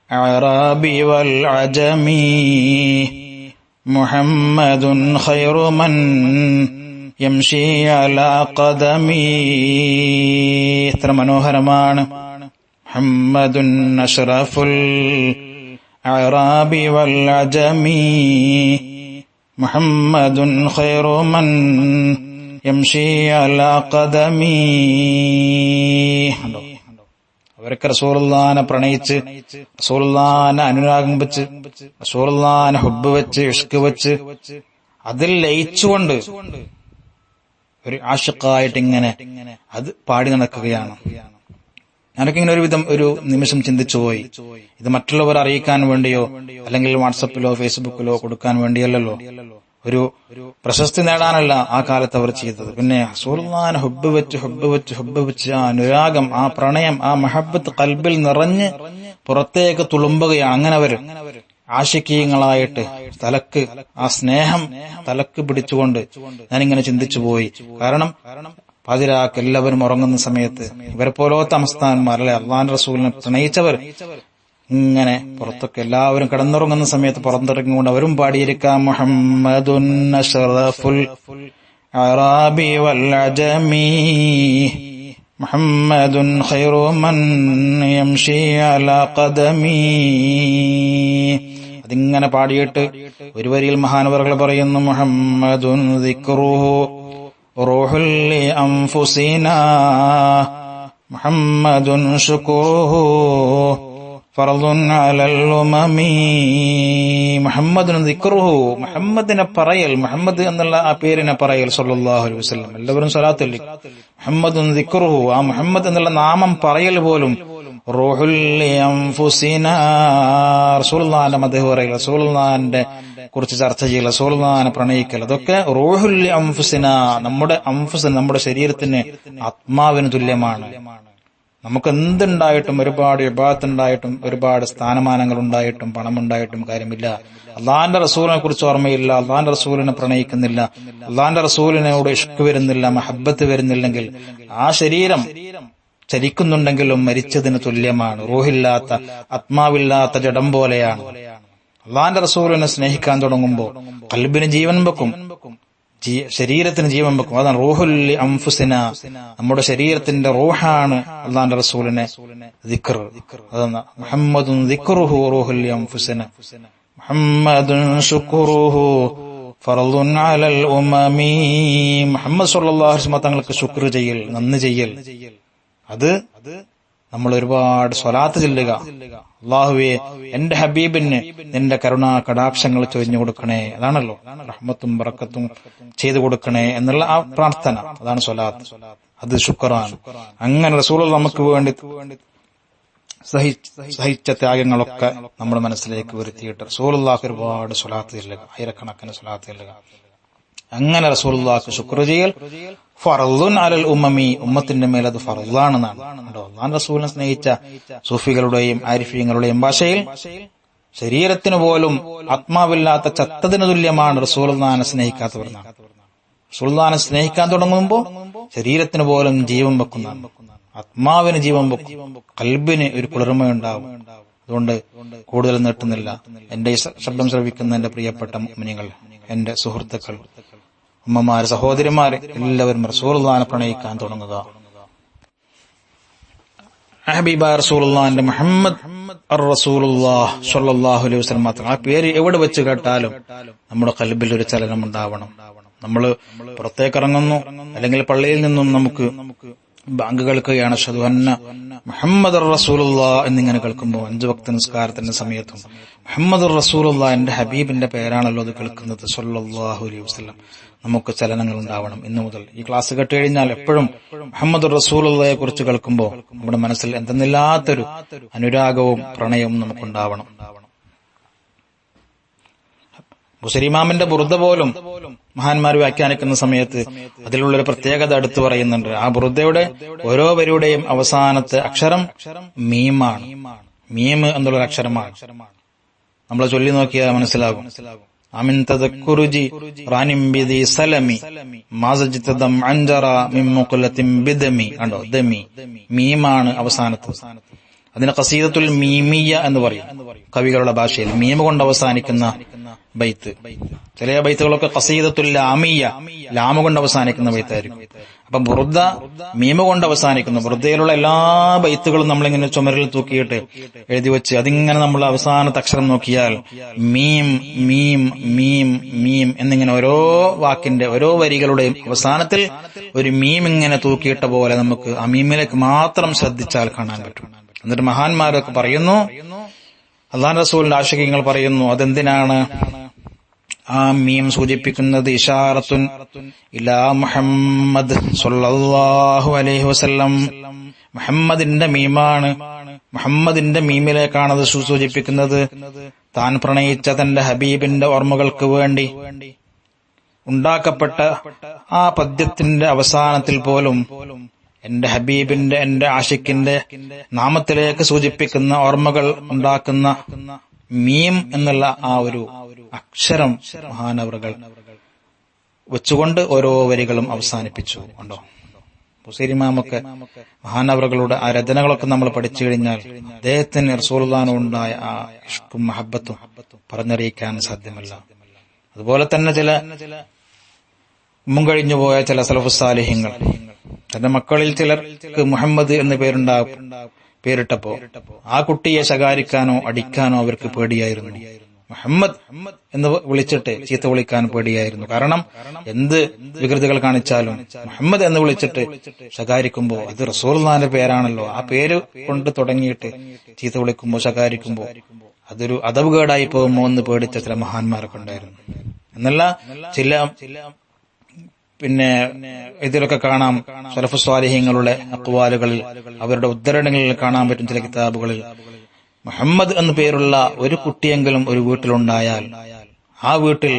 അഅറാബി വൽ അജമി മുഹമ്മദുൻ ഖൈറു മൻ യംശി അലാ ഖദമി. എത്ര മനോഹരമാണ്. മുഹമ്മദുൻ അഷ്റഫുൽ അഅറാബി വൽ അജമി മുഹമ്മദുൻ ഖൈറു മൻ യംശി അലാ ഖദമി. അവരൊക്കെ റസൂലുള്ളാഹിനെ പ്രണയിച്ച്, റസൂലുള്ളാഹിനെ അനുരാഗം വെച്ച്, റസൂലുള്ളാഹിനെ ഹുബ്ബ് വെച്ച്, ഇഷ്ക് വെച്ച്, അതിൽ ലയിച്ചുകൊണ്ട് ഒരു ആശിഖായിട്ട് ഇങ്ങനെ അത് പാടി നടക്കുകയാണ്. ഞാനൊക്കെ ഇങ്ങനെ ഒരു നിമിഷം ചിന്തിച്ചു പോയി, ഇത് മറ്റുള്ളവർ അറിയിക്കാൻ വേണ്ടിയോ അല്ലെങ്കിൽ വാട്സപ്പിലോ ഫേസ്ബുക്കിലോ കൊടുക്കാൻ വേണ്ടിയല്ലോ, ഒരു പ്രശസ്തി നേടാനല്ല ആ കാലത്ത് അവർ ചെയ്തത്. പിന്നെ റസൂലുള്ളാഹിനെ ഹുബ്ബ് വെച്ച് ആ അനുരാഗം, ആ പ്രണയം, ആ മഹബ്ബത്ത് ഖൽബിൽ നിറഞ്ഞ് പുറത്തേക്ക് തുളുമ്പുകയാണ്. അങ്ങനെ അവർ ആശിഖീങ്ങളായിട്ട് തലക്ക് ആ സ്നേഹം തലക്ക് പിടിച്ചുകൊണ്ട് ഞാനിങ്ങനെ ചിന്തിച്ചു പോയി. കാരണം പാതിരാക്ക് എല്ലാവരും ഉറങ്ങുന്ന സമയത്ത് ഇവരെ പോലത്തെ അമസ്താന്മാർ, അല്ലെ അല്ലാഹുവിന്റെ റസൂലിനെ പ്രണയിച്ചവർ, ഇങ്ങനെ പുറത്തൊക്കെ എല്ലാവരും കിടന്നുറങ്ങുന്ന സമയത്ത് പുറത്തിറങ്ങിക്കൊണ്ട് അവരും പാടിയിരിക്കാം മുഹമ്മദുൻ അഷ്റഫുൽ അഅറാബി വൽ അജമി മുഹമ്മദുൻ ഖൈറു മൻ യംശി അലാ ഖദമി. അതിങ്ങനെ പാടിയിട്ട് ഒരു വരിയിൽ മഹാനവറുകൾ പറയുന്നു മുഹമ്മദുൻ ദിക്റുഹു റൂഹുൽ ലി അൻഫുസിനാ മുഹമ്മദുൻ ശുക്റുഹു ഫർളുൻ അലൽ ഉമമി മുഹമ്മദുൻ ദിക്റുഹു മുഹമ്മദിനെ പറയൽ, മുഹമ്മദ് എന്നുള്ള ആ പേരിനെ പറയൽ സല്ലല്ലാഹു അലൈഹി വസല്ലം. എല്ലാവരും സ്വലാത്ത് ചൊല്ലി. മുഹമ്മദുൻ ദിക്റുഹു, ആ മുഹമ്മദ് എന്നുള്ള നാമം പറയൽ പോലും റൂഹുൽ അൻഫുസിനാ, റസൂലുള്ളാഹിന്റെ മദ്ഹ് പറയൽ, റസൂലുള്ളാഹിന്റെ കുറിച്ച് ചർച്ച ചെയ്യൽ, റസൂലുള്ളാഹിനെ പ്രണയിക്കൽ, അതൊക്കെ റൂഹുൽ അൻഫുസിനാ, നമ്മുടെ അൻഫുസിന്, നമ്മുടെ ശരീരത്തിന് ആത്മാവിന് തുല്യമാണ്. നമുക്ക് എന്തുണ്ടായിട്ടും, ഒരുപാട് ഇബാദത്തുണ്ടായിട്ടും, ഒരുപാട് സ്ഥാനമാനങ്ങൾ ഉണ്ടായിട്ടും, പണമുണ്ടായിട്ടും കാര്യമില്ല, അള്ളാന്റെ റസൂലിനെ കുറിച്ച് ഓർമ്മയില്ല, അള്ളാന്റെ റസൂലിനെ പ്രണയിക്കുന്നില്ല, അള്ളാന്റെ റസൂലിനോട് ഇഷ്ക് വരുന്നില്ല, മഹബത്ത് വരുന്നില്ലെങ്കിൽ ആ ശരീരം ചലിക്കുന്നുണ്ടെങ്കിലും മരിച്ചതിന് തുല്യമാണ്. റൂഹില്ലാത്ത, ആത്മാവില്ലാത്ത ജഡം പോലെയാണ്. അള്ളാന്റെ റസൂലിനെ സ്നേഹിക്കാൻ തുടങ്ങുമ്പോൾ ഖൽബിന് ജീവൻ വെക്കും, ശരീരത്തിന് ജീവൻ വെക്കും. അതാണ് റൂഹുൽ അൻഫുസിന, നമ്മുടെ ശരീരത്തിന്റെ റൂഹാണ് അള്ളാന്റെ റസൂലിനെ ദിക്ർ. അതാണ് മുഹമ്മദുൻ ദിക്റുഹു റൂഹുൽ അൻഫുസിന മുഹമ്മദുൻ ശുക്റുഹു ഫർളുൻ അലൽ ഉമമി. മുഹമ്മദ് സല്ലല്ലാഹു അലൈഹി വസല്ലം തങ്ങൾക്ക് ശുക്ർ ചെയ്യൽ, നന്ദി ചെയ്യൽ, അത് നമ്മൾ ഒരുപാട് സ്വലാത്ത് ചൊല്ലുക. അല്ലാഹുവേ, എന്റെ ഹബീബിന് നിന്റെ കരുണാ കടാക്ഷങ്ങൾ ചൊരിഞ്ഞു കൊടുക്കണേ, അതാണല്ലോ റഹ്മത്തും ബറക്കത്തും ചെയ്തു കൊടുക്കണേ എന്നുള്ള ആ പ്രാർത്ഥന, അതാണ് സ്വലാത്ത്, അത് ശുക്റാണ്. അങ്ങനെ റസൂലുള്ളാഹി നമുക്ക് വേണ്ടി സഹിച്ച ത്യാഗങ്ങളൊക്കെ നമ്മുടെ മനസ്സിലേക്ക് വരുത്തിയിട്ട് റസൂലുള്ളാഹിക്ക് ഒരുപാട് സ്വലാത്ത് ചൊല്ലുക, ആയിരക്കണക്കിന് സ്വലാത്ത് ചൊല്ലുക. അങ്ങനെ റസൂലുള്ളാഹിക്ക് ശുക്ർ ചെയ്യൽ ഫർളുൻ അലൽ ഉമ്മമി, ഉമ്മത്തിന്റെ മേൽ അത് ഫർളാണെന്നാണ്. അള്ളാഹുവിന്റെ റസൂലിനെ സ്നേഹിച്ച സൂഫികളുടെയും ആരിഫീങ്ങളുടെയും ഭാഷയിൽ ശരീരത്തിന് പോലും ആത്മാവില്ലാത്ത ചത്തതിന് തുല്യമാണ് റസൂലുള്ളാഹിനെ സ്നേഹിക്കാത്തവർ. റസൂലുള്ളാഹിനെ സ്നേഹിക്കാൻ തുടങ്ങുമ്പോൾ ശരീരത്തിന് പോലും ജീവൻ വെക്കുന്നതാണ്, ആത്മാവിന് ജീവൻ വെക്കും, ഖൽബിന് ഒരു കുളിർമയുണ്ടാവും. അതുകൊണ്ട് കൂടുതൽ നീട്ടുന്നില്ല. എന്റെ ഈ ശബ്ദം ശ്രവിക്കുന്ന എന്റെ പ്രിയപ്പെട്ട മുഅ്മിനീങ്ങൾ, എന്റെ സുഹൃത്തുക്കൾ, ഉമ്മമാര്, സഹോദരിമാര്, എല്ലാവരും റസൂലുള്ളാഹിനെ പ്രണയിക്കാൻ തുടങ്ങുക. ഹബീബായ റസൂലുള്ളാഹിന്റെ മുഹമ്മദ് റസൂലുള്ളാഹി സ്വല്ലല്ലാഹു അലൈഹി വസല്ലം ആ പേര് എവിടെ വെച്ച് കേട്ടാലും നമ്മുടെ ഖൽബിൽ ഒരു ചലനം ഉണ്ടാവണം. നമ്മൾ പുറത്തേക്ക് ഇറങ്ങുന്നു, അല്ലെങ്കിൽ പള്ളിയിൽ നിന്നും നമുക്ക് ബാങ്ക് കേൾക്കുകയാണ്, അശ്ഹദു അന്ന മുഹമ്മദുർ റസൂലുള്ളാഹ് എന്നിങ്ങനെ കേൾക്കുമ്പോൾ 5 വക്ത നിസ്കാരത്തിന്റെ സമയത്തും മുഹമ്മദുർ റസൂലുള്ളാഹ്, എന്റെ ഹബീബിന്റെ പേരാണല്ലോ അത് കേൾക്കുന്നത് സ്വല്ലല്ലാഹു അലൈഹി വസല്ലം, നമുക്ക് ചലനങ്ങൾ ഉണ്ടാവണം. ഇന്നു മുതൽ ഈ ക്ലാസ് കേട്ട് കഴിഞ്ഞാൽ എപ്പോഴും മുഹമ്മദുർ റസൂലുള്ളാഹിയെ കുറിച്ച് കേൾക്കുമ്പോൾ നമ്മുടെ മനസ്സിൽ എന്തെന്നില്ലാത്തൊരു അനുരാഗവും പ്രണയവും നമുക്കുണ്ടാവണം. ബുസൈരിമാമിന്റെ ബുർദ പോലും മഹാന്മാർ വ്യാഖ്യാനിക്കുന്ന സമയത്ത് അതിലുള്ളൊരു പ്രത്യേകത എടുത്തു പറയുന്നുണ്ട്. ആ ബുർദയുടെ ഓരോ വരിയുടെയും അവസാനത്തെ അക്ഷരം മീമാണ്. മീം എന്നുള്ളൊരു അക്ഷരമാണ്. നമ്മൾ ചൊല്ലി നോക്കിയാൽ മനസ്സിലാകും. അമിൻ തദക്കുറുജി റാനിം ബിദി സലമി മാസജിതദം അൻജറ മിൻ മുഖലത്തിൻ ബിദമി. കണ്ടോ, ദമി, മീമാണ് അവസാനത്ത്. അതിന് ഖസീദത്തുൽ മീമിയ എന്ന് പറയും കവികളുടെ ഭാഷയിൽ. മീം കൊണ്ട് അവസാനിക്കുന്ന ബൈത്ത്. ചില ബൈത്തുകളൊക്കെ ഖസീദത്തുൽ ലാമിയ, ലാമ കൊണ്ട് അവസാനിക്കുന്ന ബൈത്തായിരിക്കും. അപ്പൊ ബുർദ മീമ കൊണ്ട് അവസാനിക്കുന്നു. ബുർദയിലുള്ള എല്ലാ ബൈത്തുകളും നമ്മളിങ്ങനെ ചുമരിൽ തൂക്കിയിട്ട് എഴുതി വെച്ച് അതിങ്ങനെ നമ്മൾ അവസാനത്തെ അക്ഷരം നോക്കിയാൽ മീം മീം മീം മീം എന്നിങ്ങനെ ഓരോ വാക്കിന്റെ ഓരോ വരികളുടെയും അവസാനത്തിൽ ഒരു മീം ഇങ്ങനെ തൂക്കിയിട്ട പോലെ നമുക്ക് ആ മീമിലേക്ക് മാത്രം ശ്രദ്ധിച്ചാൽ കാണാൻ പറ്റും. എന്നിട്ട് മഹാന്മാരൊക്കെ പറയുന്നു, അല്ലാഹുവിന്റെ റസൂലിന്റെ ആശിഖീങ്ങൾ പറയുന്നു, അതെന്തിനാണ് ആ മീം സൂചിപ്പിക്കുന്നത്? ഇശാറത്തുൻ ഇലാ മുഹമ്മദ് സ്വല്ലല്ലാഹു അലൈഹി വസല്ലം, മുഹമ്മദിന്റെ മീമാണ്. മുഹമ്മദിന്റെ മീമിലേക്കാണത് സൂചിപ്പിക്കുന്നത്. താൻ പ്രണയിച്ച തന്റെ ഹബീബിന്റെ ഓർമ്മകൾക്ക് വേണ്ടി ഉണ്ടാക്കപ്പെട്ട ആ പദ്യത്തിന്റെ അവസാനത്തിൽ പോലും എന്റെ ഹബീബിന്റെ, എന്റെ ആഷിഖിന്റെ നാമത്തിലേക്ക് സൂചിപ്പിക്കുന്ന ഓർമ്മകൾ ഉണ്ടാക്കുന്ന മീം എന്നുള്ള ആ ഒരു അക്ഷരം മഹാനവറുകൾ വെച്ചുകൊണ്ട് ഓരോ വരികളും അവസാനിപ്പിച്ചു. ഉണ്ടോ, ബുസൈരിമാമൊക്കെ മഹാനവറുകളുടെ ആ രചനകളൊക്കെ നമ്മൾ പഠിച്ചു കഴിഞ്ഞാൽ അദ്ദേഹത്തിന് റസൂലുള്ളാഹിനോടുണ്ടായ ആ ഇഷ്കും മഹബത്തും പറഞ്ഞറിയിക്കാൻ സാധ്യമല്ല. അതുപോലെ തന്നെ ചില മുൻകഴിഞ്ഞുപോയ ചില സലഫുസ് സാലിഹ്യങ്ങൾ തന്റെ മക്കളിൽ ചിലർക്ക് മുഹമ്മദ് എന്ന് പേരിട്ടപ്പോ ആ കുട്ടിയെ ശകാരിക്കാനോ അടിക്കാനോ അവർക്ക് പേടിയായിരുന്നു. മുഹമ്മദ് എന്ന് വിളിച്ചിട്ട് ചീത്ത വിളിക്കാൻ പേടിയായിരുന്നു. കാരണം എന്ത് വികൃതികൾ കാണിച്ചാലും മുഹമ്മദ് എന്ന് വിളിച്ചിട്ട് ശകാരിക്കുമ്പോ അത് റസൂലുള്ളാഹിന്റെ പേരാണല്ലോ, ആ പേര് കൊണ്ട് തുടങ്ങിയിട്ട് ചീത്ത വിളിക്കുമ്പോ ശകാരിക്കുമ്പോ അതൊരു അദബുകേടായി പോകുമോ എന്ന് പേടിച്ച ചില മഹാന്മാരൊക്കെ ഉണ്ടായിരുന്നു. എന്നല്ല ചില ഇതിലൊക്കെ കാണാം, സലഫു സ്വാലിഹീങ്ങളുടെ അഖ്വാലുകളിൽ, അവരുടെ ഉദ്ധരണികളിൽ കാണാൻ പറ്റും ചില കിതാബുകളിൽ, മുഹമ്മദ് എന്നു പേരുള്ള ഒരു കുട്ടിയെങ്കിലും ഒരു വീട്ടിലുണ്ടായാൽ ആ വീട്ടിൽ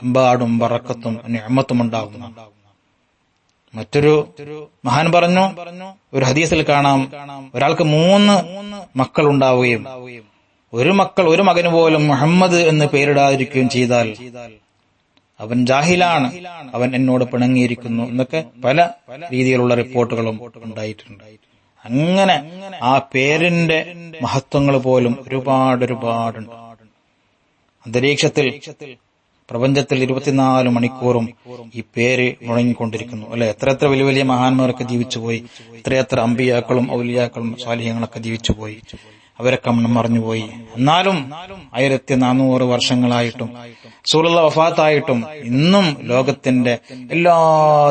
എമ്പാടും ബറക്കത്തും നിഅമത്തും ഉണ്ടാകുന്ന. മറ്റൊരു മഹാൻ പറഞ്ഞു, ഒരു ഹദീസിൽ കാണാം, ഒരാൾക്ക് 3 മക്കൾ ഉണ്ടാവുകയും ഒരു മകന് പോലും മുഹമ്മദ് എന്ന് പേരിടാതിരിക്കുകയും ചെയ്താൽ അവൻ ജാഹിലാണ്, അവൻ എന്നോട് പിണങ്ങിയിരിക്കുന്നു എന്നൊക്കെ പല രീതിയിലുള്ള റിപ്പോർട്ടുകളും ഉണ്ടായിട്ടുണ്ട്. അങ്ങനെ ആ പേരിന്റെ മഹത്വങ്ങൾ പോലും ഒരുപാടുണ്ട്. അന്തരീക്ഷത്തിൽ, പ്രപഞ്ചത്തിൽ 24 മണിക്കൂറും ഈ പേര് മുഴങ്ങിക്കൊണ്ടിരിക്കുന്നു അല്ലെ. എത്ര വലിയ വലിയ മഹാന്മാരൊക്കെ ജീവിച്ചുപോയി, എത്രയെത്ര അമ്പിയാക്കളും ഔലിയാക്കളും സ്വാലിഹ്യങ്ങളൊക്കെ ജീവിച്ചുപോയി, അവരൊക്കെ മറഞ്ഞുപോയി. എന്നാലും 1400 വർഷങ്ങളായിട്ടും റസൂലുള്ളാഹി വഫാത്തായിട്ടും ഇന്നും ലോകത്തിന്റെ എല്ലാ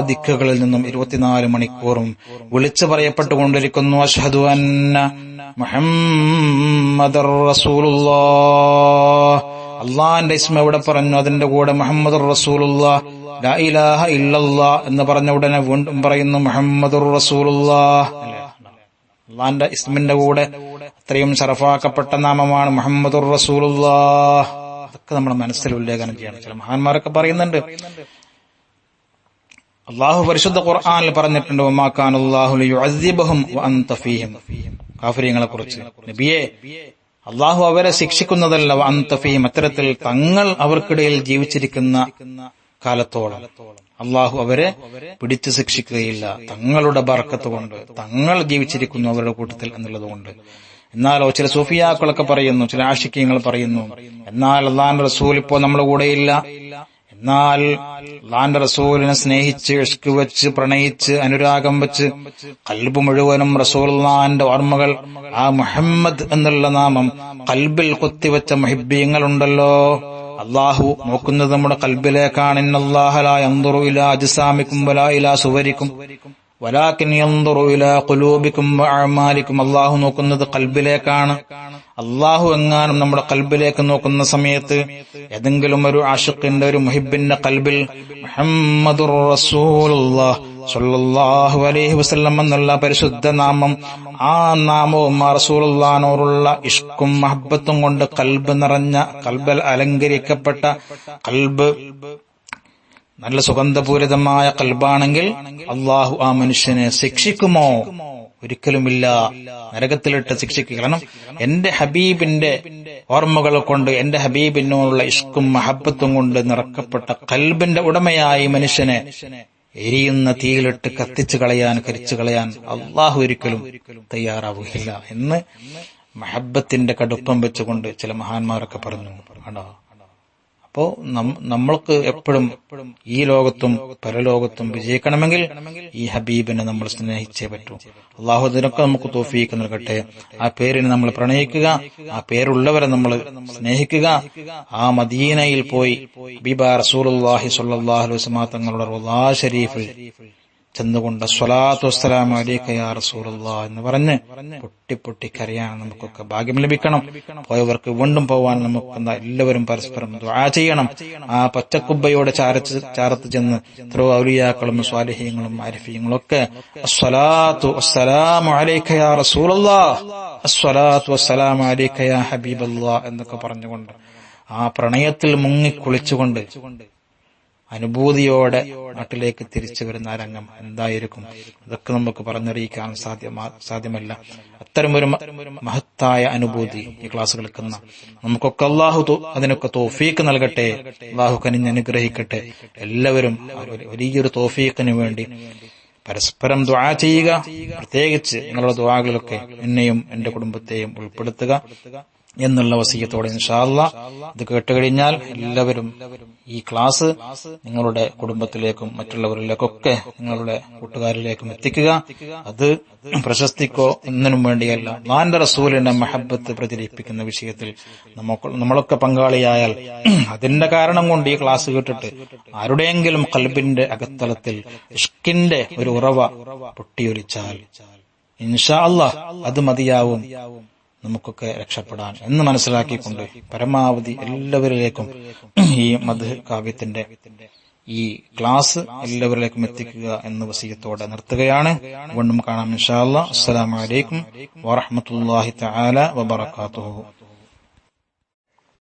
ദിക്കുകളിൽ നിന്നും 24 മണിക്കൂറും വിളിച്ചു പറയപ്പെട്ടുകൊണ്ടിരിക്കുന്നു, അഷ്ഹദു അന്ന മുഹമ്മദർ റസൂലുള്ളാഹ്. അള്ളാന്റെ ഇസ്മ എവിടെ പറഞ്ഞു അതിന്റെ കൂടെ മുഹമ്മദുർ റസൂലുള്ളാഹ്, ലാ ഇലാഹ ഇല്ലല്ലാഹ് എന്ന് പറഞ്ഞ ഉടനെ വീണ്ടും പറയുന്നു മുഹമ്മദുർ റസൂലുള്ളാഹ്. അള്ളാന്റെ ഇസ്മിന്റെ കൂടെ അത്രയും ശറഫാക്കപ്പെട്ട നാമമാണ് മുഹമ്മദുർ റസൂലുള്ളാഹ്. അതൊക്കെ നമ്മുടെ മനസ്സിൽ ഉല്ലേഖനം ചെയ്യണം. ചില മഹാന്മാരൊക്കെ പറയുന്നുണ്ട്, അള്ളാഹു പരിശുദ്ധ ഖുർആനിൽ പറഞ്ഞിട്ടുണ്ട്, വമാ കാനല്ലാഹു ലിയുഅദ്ദിബഹും വഅൻത ഫീഹിം. കാഫിരീങ്ങളെ കുറിച്ച്, നബിയെ അള്ളാഹു അവരെ ശിക്ഷിക്കുന്നതല്ല, വഅൻത ഫീഹിം, അത്തരത്തിൽ തങ്ങൾ അവർക്കിടയിൽ ജീവിച്ചിരിക്കുന്ന കാലത്തോളം അള്ളാഹു അവരെ പിടിച്ചു ശിക്ഷിക്കുകയില്ല, തങ്ങളുടെ ബർക്കത്ത് കൊണ്ട്, തങ്ങൾ ജീവിച്ചിരിക്കുന്നു അവരുടെ കൂട്ടത്തിൽ എന്നുള്ളതുകൊണ്ട്. എന്നാലോ ചില സൂഫിയാക്കളൊക്കെ പറയുന്നു, ചില ആശിക്യങ്ങൾ പറയുന്നു, എന്നാൽ അള്ളാന്റെ റസൂൽ ഇപ്പോ നമ്മുടെ കൂടെയില്ല, എന്നാൽ അള്ളാന്റെ റസൂലിനെ സ്നേഹിച്ച് ഇഷ്ക് വെച്ച് പ്രണയിച്ച് അനുരാഗം വെച്ച് ഖൽബ് മുഴുവനും റസൂലുള്ളാഹിന്റെ ഓർമ്മകൾ, ആ മുഹമ്മദ് എന്നുള്ള നാമം ഖൽബിൽ കുത്തിവെച്ച മുഹിബ്ബീങ്ങളുണ്ടല്ലോ, അള്ളാഹു നോക്കുന്നത് നമ്മുടെ ഖൽബിലേക്കാണ്. ഇന്നല്ലാഹ ലാ യൻദുറു ഇലാ അജ്സാമികും വലാ ഇലാ സുവരികും വലാകിൻ യൻദുറു ഇലാ ഖുലൂബികും വഅഅമാലികും. അള്ളാഹു നോക്കുന്നത് ഖൽബിലേക്കാണ്. അള്ളാഹു എങ്ങാനും നമ്മുടെ ഖൽബിലേക്ക് നോക്കുന്ന സമയത്ത് ഏതെങ്കിലും ഒരു ആശിഖിന്റെ, ഒരു മുഹിബിന്റെ ഖൽബിൽ മുഹമ്മദുർ റസൂലുള്ളാഹ് സ്വല്ലല്ലാഹു അലൈഹി വസല്ലം എന്നുള്ള പരിശുദ്ധ നാമം, ആ നാമവും ആ റസൂലുള്ളാഹിനോടുള്ള ഇഷ്കും മഹബത്തും കൊണ്ട് ഖൽബ് നിറഞ്ഞ, ഖൽബിൽ അലങ്കരിക്കപ്പെട്ട ഖൽബ്, നല്ല സുഗന്ധപൂരിതമായ ഖൽബാണെങ്കിൽ അള്ളാഹു ആ മനുഷ്യനെ ശിക്ഷിക്കുമോ? ഒരിക്കലുമില്ല, നരകത്തിലിട്ട് ശിക്ഷിക്കുക. കാരണം എന്റെ ഹബീബിന്റെ ഓർമ്മകൾ കൊണ്ട്, എന്റെ ഹബീബിനോടുള്ള ഇഷ്കും മഹബത്തും കൊണ്ട് നിറക്കപ്പെട്ട ഖൽബിന്റെ ഉടമയായി മനുഷ്യനെ എരിയുന്ന തീയിലിട്ട് കത്തിച്ചു കളയാൻ, കരിച്ചു കളയാൻ അള്ളാഹു ഒരിക്കലും തയ്യാറാവുകയില്ല എന്ന് മഹബത്തിന്റെ കടുപ്പം വെച്ചുകൊണ്ട് ചില മഹാന്മാരൊക്കെ പറഞ്ഞു. ആണോ? അപ്പോ നമ്മൾക്ക് എപ്പോഴും ഈ ലോകത്തും പരലോകത്തും വിജയിക്കണമെങ്കിൽ ഈ ഹബീബിനെ നമ്മൾ സ്നേഹിച്ചേ പറ്റൂ. അള്ളാഹു അതിനൊക്കെ നമുക്ക് തൗഫീഖ് നൽകട്ടെ. ആ പേരിനെ നമ്മൾ പ്രണയിക്കുക, ആ പേരുള്ളവരെ നമ്മൾ സ്നേഹിക്കുക. ആ മദീനയിൽ പോയി ഹബീബ റസൂലുള്ളാഹി സ്വല്ലല്ലാഹു അലൈഹി വസല്ലം തങ്ങളുടെ റൗള ഷരീഫിൽ ചെന്നുകൊണ്ട് സ്വലാത്തു വസ്സലാമു അലൈക യാ റസൂലുള്ളാഹ് എന്ന് പറഞ്ഞ് പൊട്ടി കരയാൻ നമുക്കൊക്കെ ഭാഗ്യം ലഭിക്കണം. പോയവർക്ക് വീണ്ടും പോവാൻ നമുക്ക് എല്ലാവരും പരസ്പരം ദുആ ചെയ്യണം. ആ പച്ചക്കുബ്ബയോടെ ചാരത്ത് ചെന്ന് എത്രയോ ഔലിയാക്കളും സ്വാലിഹീങ്ങളും ആരിഫീങ്ങളും ഒക്കെ അസ്സലാത്തു വസ്സലാമു അലൈക യാ റസൂലുള്ളാഹ്, അസ്സലാത്തു വസ്സലാമു അലൈക യാ ഹബീബല്ലാഹ് എന്നൊക്കെ പറഞ്ഞുകൊണ്ട് ആ പ്രണയത്തിൽ മുങ്ങിക്കുളിച്ചുകൊണ്ട് അനുഭൂതിയോടെ നാട്ടിലേക്ക് തിരിച്ചു വരുന്ന ആ രംഗം എന്തായിരിക്കും? ഇതൊക്കെ നമുക്ക് പറഞ്ഞറിയിക്കാൻ സാധ്യമല്ല. അത്തരമൊരു മഹത്തായ അനുഭൂതി ഈ ക്ലാസ് കേൾക്കുന്ന നമുക്കൊക്കെ അള്ളാഹു അതിനൊക്കെ തൗഫീഖ് നൽകട്ടെ. അള്ളാഹു കനിഞ്ഞ് അനുഗ്രഹിക്കട്ടെ. എല്ലാവരും വലിയൊരു തൗഫീഖിന് വേണ്ടി പരസ്പരം ദുആ ചെയ്യുക. പ്രത്യേകിച്ച് നിങ്ങളുടെ ദുആകളിലൊക്കെ എന്നെയും എന്റെ കുടുംബത്തെയും ഉൾപ്പെടുത്തുക. എന്നുള്ള വസിയത്തോടെ ഇൻഷാ അല്ലാഹ് ഇത് കേട്ടുകഴിഞ്ഞാൽ എല്ലാവരും ഈ ക്ലാസ് നിങ്ങളുടെ കുടുംബത്തിലേക്കും മറ്റുള്ളവരിലേക്കൊക്കെ നിങ്ങളുടെ കൂട്ടുകാരിലേക്കും എത്തിക്കുക. അത് പ്രശസ്തിക്കോ ഒന്നിനും വേണ്ടിയല്ല, അല്ലാഹുവിന്റെ റസൂലിന്റെ മഹബ്ബത്ത് പ്രചരിപ്പിക്കുന്ന വിഷയത്തിൽ നമ്മളൊക്കെ പങ്കാളിയായാൽ അതിന്റെ കാരണം കൊണ്ട് ഈ ക്ലാസ് കേട്ടിട്ട് ആരുടെയെങ്കിലും ഖൽബിന്റെ അകത്തളത്തിൽ ഇഷ്കിന്റെ ഒരു ഉറവ പൊട്ടിയൊലിച്ചാൽ ഇൻഷാ അല്ലാഹ് അത് മതിയാവും നമുക്കൊക്കെ രക്ഷപ്പെടാൻ എന്ന് മനസ്സിലാക്കിക്കൊണ്ട് പരമാവധി എല്ലാവരിലേക്കും ഈ മദ്ഹ് കാവ്യത്തിന്റെ ഈ ക്ലാസ് എല്ലാവരിലേക്കും എത്തിക്കുക എന്ന വസിയത്തോടെ നിർത്തുകയാണ്. വീണ്ടും കാണാം ഇൻഷാ അല്ലാഹ്. അസ്സലാമു അലൈക്കും വറഹ്മത്തുള്ളാഹി തആല വബറകാതുഹു.